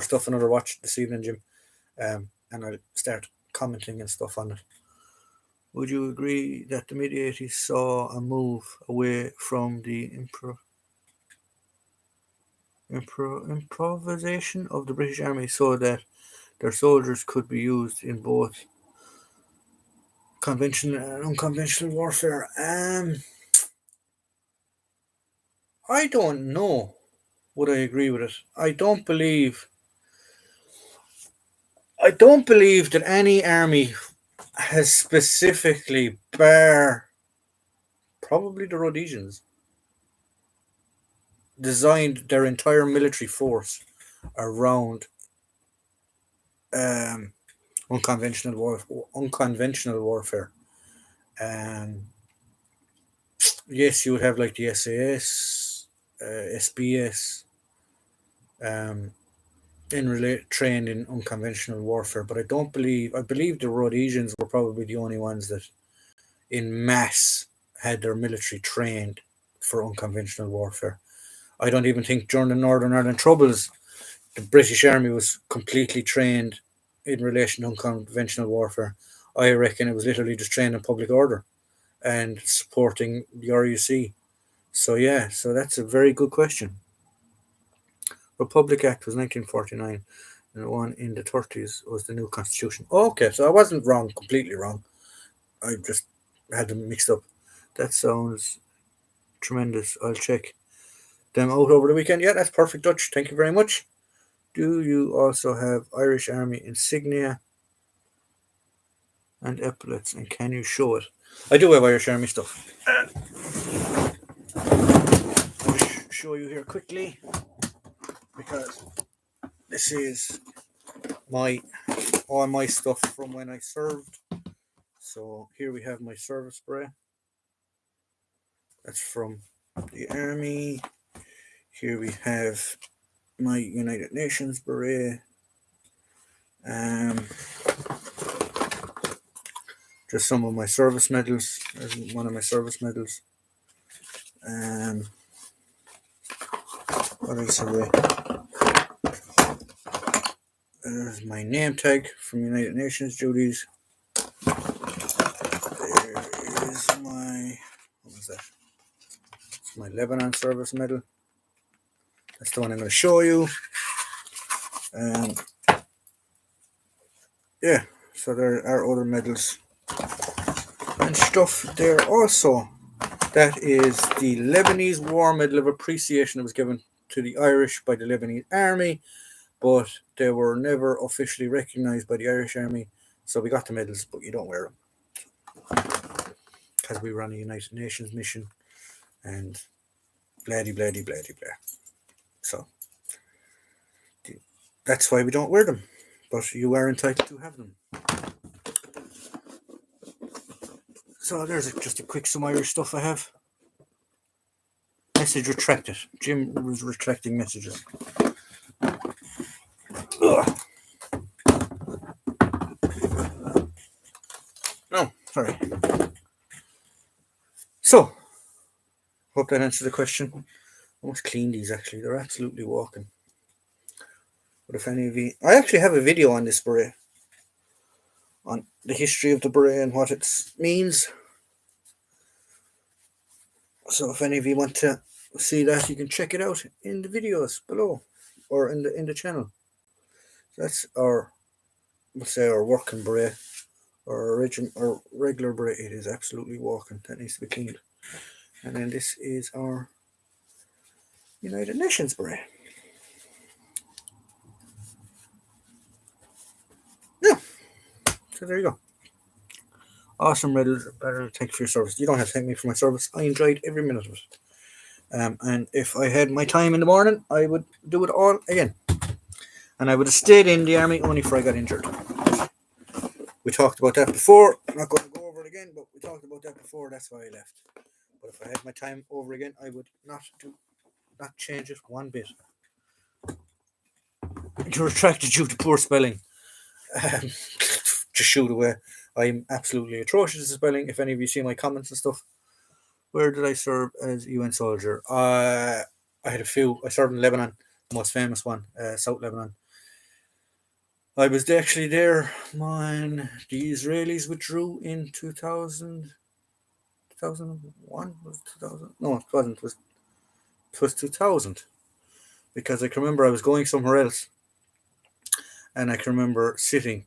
stuff another watch this evening, Jim. And I'll start commenting and stuff on it. Would you agree that the mid-80s saw a move away from the improvisation of the British Army so that their soldiers could be used in both conventional and unconventional warfare. I don't know. Would I agree with it? I don't believe that any army has specifically, bar probably the Rhodesians, designed their entire military force around um, unconventional warfare. Um, yes, you would have like the SAS, SBS, um, trained in unconventional warfare, but I believe the Rhodesians were probably the only ones that in mass had their military trained for unconventional warfare. I don't even think during the Northern Ireland Troubles the British Army was completely trained in relation to unconventional warfare. I reckon it was literally just trained in public order and supporting the RUC. So yeah, so that's a very good question. Republic Act was 1949, and the one in the 30s was the new constitution. Okay, so I wasn't wrong, completely wrong. I just had them mixed up. That sounds tremendous. I'll check them out over the weekend. Yeah, that's perfect, Dutch. Thank you very much. Do you also have Irish Army insignia and epaulets, and can you show it? I do have Irish Army stuff. I'll show you here quickly because this is my all my stuff from when I served. So here we have my service beret. That's from the army. Here we have my United Nations beret. Just some of my service medals. There's one of my service medals. What else have we? There's my name tag from United Nations duties. There is my, what was that? It's my Lebanon service medal. That's the one I'm going to show you. Yeah, so there are other medals and stuff there also. That is the Lebanese War Medal of Appreciation that was given to the Irish by the Lebanese Army, but they were never officially recognised by the Irish Army. So we got the medals, but you don't wear them because we were on a United Nations mission and blah blah blah blah blah. So that's why we don't wear them, but you are entitled to have them. So there's just a quick some Irish stuff I have. Message retracted. Jim was retracting messages. Ugh. No, sorry. So, hope that answered the question. I must clean these actually. They're absolutely walking. But if any of you, I actually have a video on this beret, on the history of the beret and what it means. So if any of you want to see that, you can check it out in the videos below or in the channel. That's our, let's say, our working beret or regular beret. It is absolutely walking. That needs to be cleaned. And then this is our United Nations beret. Yeah. So there you go. Awesome medals. Better thank you for your service. You don't have to thank me for my service. I enjoyed every minute of it. And if I had my time in the morning, I would do it all again. And I would have stayed in the army only for I got injured. We talked about that before. I'm not going to go over it again, but we talked about that before. That's why I left. But if I had my time over again, I would not change it one bit. To retract it due to poor spelling. Just shoot away. I'm absolutely atrocious at spelling. If any of you see my comments and stuff, where did I serve as UN soldier? I had a few. I served in Lebanon, the most famous one, South Lebanon. I was actually there when the Israelis withdrew in 2000. 2001? Was it 2000? No, it wasn't. It was 2000. Because I can remember I was going somewhere else. And I can remember sitting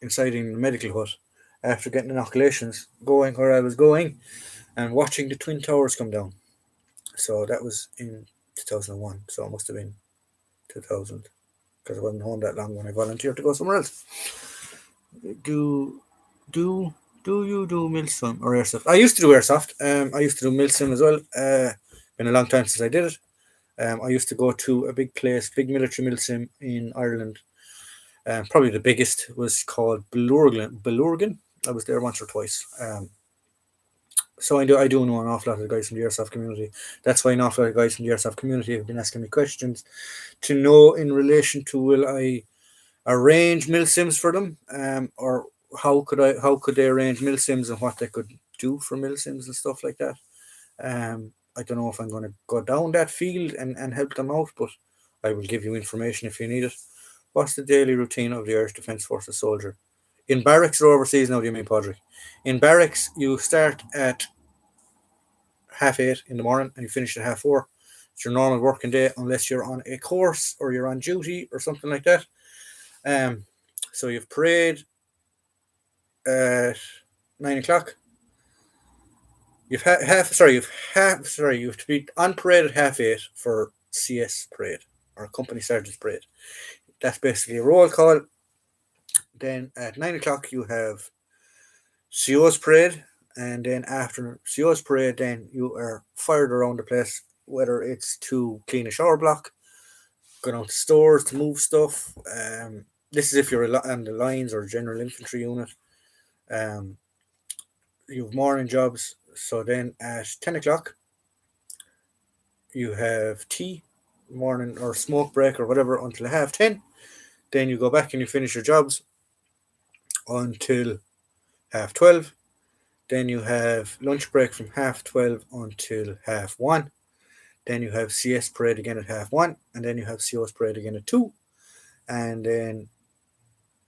inside in the medical hut after getting inoculations, going where I was going and watching the Twin Towers come down. So that was in 2001. So it must have been 2000 because I wasn't home that long when I volunteered to go somewhere else. Do do do you do milsim or airsoft? I used to do airsoft. I used to do milsim as well. Been a long time since I did it. I used to go to a big place, big military milsim in Ireland. Probably the biggest was called Belurgan. I was there once or twice. So I do know an awful lot of the guys from the airsoft community. That's why an awful lot of guys from the airsoft community have been asking me questions to know in relation to will I arrange mil sims for them, or how could they arrange mil sims and what they could do for mil sims and stuff like that. I don't know if I'm going to go down that field and help them out, but I will give you information if you need it. What's the daily routine of the Irish Defence Forces soldier? In barracks or overseas now, do you mean, Padraig? In barracks, you start at 8:30 in the morning and you finish at 4:30. It's your normal working day unless you're on a course or you're on duty or something like that. So you've parade at 9 o'clock. You've you have to be on parade at 8:30 for CS parade or company sergeant's parade. That's basically a roll call. Then at 9 o'clock you have CO's parade, and then after CO's parade, then you are fired around the place, whether it's to clean a shower block, go down to stores to move stuff. This is if you're on the lines or general infantry unit. Um, you have morning jobs. So then at 10 o'clock, you have tea, morning or smoke break or whatever until 10:30. Then you go back and you finish your jobs until 12:30. Then you have lunch break from 12:30 until 1:30. Then you have CS parade again at 1:30, and then you have CO's parade again at 2:00. And then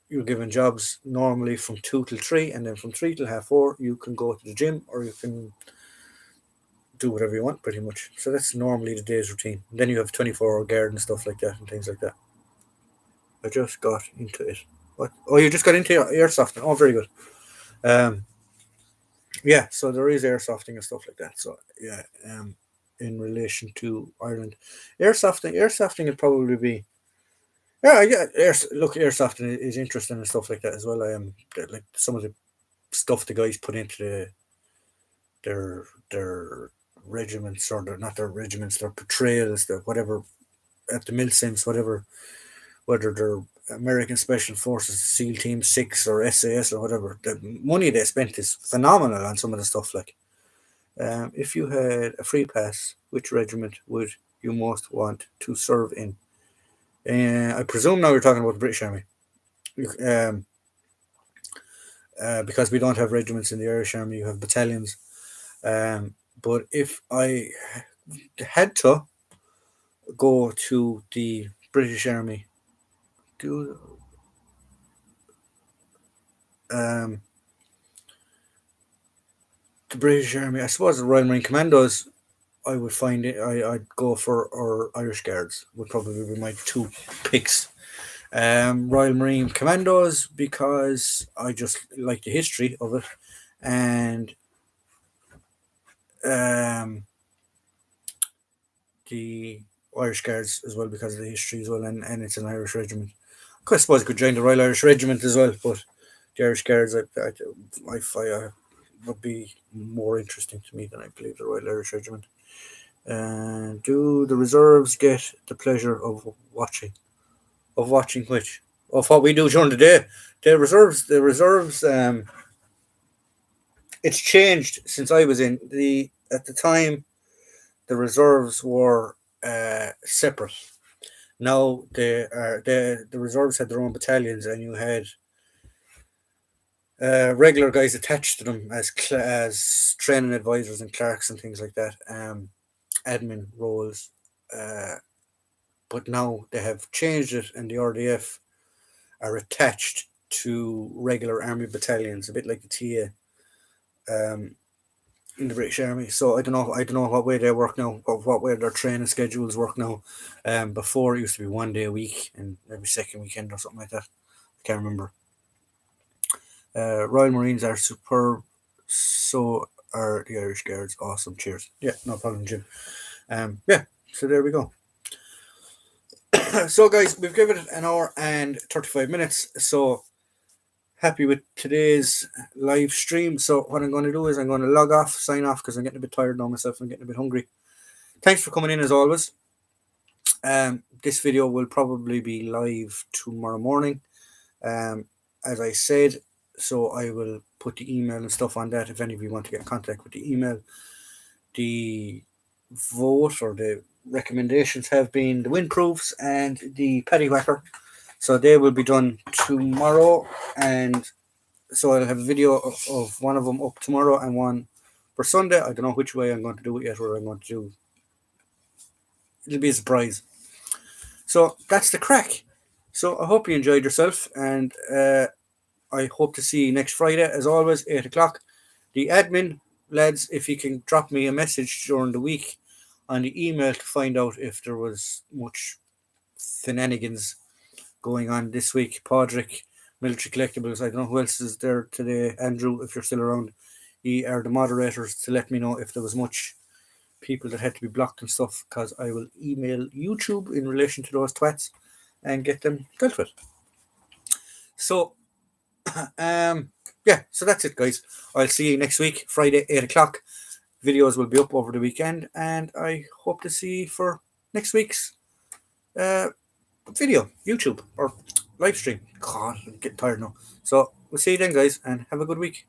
you're given jobs normally from 2 till 3, and then from 3 till 4:30, you can go to the gym or you can do whatever you want pretty much. So that's normally the day's routine. And then you have 24-hour guard and stuff like that and things like that. I just got into it. What? Oh, you just got into airsoft. Oh, very good. Um, yeah, so there is airsofting and stuff like that. So yeah, in relation to Ireland, airsofting would probably be yeah. Look, airsofting is interesting and stuff like that as well. Like some of the stuff the guys put into their regiments or not their regiments, their portrayals, their whatever at the mil sims, whether they're American Special Forces, SEAL Team 6 or SAS or whatever. The money they spent is phenomenal on some of the stuff. Like, if you had a free pass, which regiment would you most want to serve in? I presume now you're talking about the British Army. Um, because we don't have regiments in the Irish Army, you have battalions. But if I had to go to the British Army, do um, the British Army, I suppose the Royal Marine Commandos, I would find it. I'd go for or Irish Guards would probably be my two picks. Royal Marine Commandos because I just like the history of it, and um, the Irish Guards as well because of the history as well, and it's an Irish regiment. I suppose I could join the Royal Irish Regiment as well, but the Irish Guards would be more interesting to me than I believe the Royal Irish Regiment. And do the reserves get the pleasure of watching? Of watching which? Of what we do during the day? The reserves. It's changed since I was in the. At the time, the reserves were separate. Now the reserves had their own battalions, and you had regular guys attached to them as training advisors and clerks and things like that. Admin roles. But now they have changed it, and the RDF are attached to regular army battalions, a bit like the TA in the British Army. So I don't know what way they work now, or what way their training schedules work now. Before it used to be 1 day a week and every second weekend or something like that. I can't remember. Royal Marines are superb. So are the Irish Guards. Awesome. Cheers. Yeah, no problem, Jim. Yeah. So there we go. So guys, we've given it an hour and 35 minutes. So happy with today's live stream. So what I'm going to do is I'm going to log off, sign off because I'm getting a bit tired now myself. I'm getting a bit hungry. Thanks for coming in as always. This video will probably be live tomorrow morning. As I said, so I will put the email and stuff on that if any of you want to get in contact with the email. The vote or the recommendations have been the windproofs and the paddy whacker. So they will be done tomorrow, and so I'll have a video of one of them up tomorrow and one for Sunday. I don't know which way I'm going to do it yet, or I'm going to do. It'll be a surprise. So that's the crack. So I hope you enjoyed yourself, and I hope to see you next Friday, as always, 8 o'clock. The admin, lads, if you can drop me a message during the week on the email to find out if there was much shenanigans going on this week. Podrick, Military Collectibles, I don't know who else is there today. Andrew, if you're still around, you are the moderators to let me know if there was much people that had to be blocked and stuff, because I will email YouTube in relation to those twats and get them dealt with. So, yeah, so that's it, guys. I'll see you next week, Friday, 8 o'clock. Videos will be up over the weekend, and I hope to see you for next week's video, YouTube, or live stream. God, I'm getting tired now. So, we'll see you then, guys, and have a good week.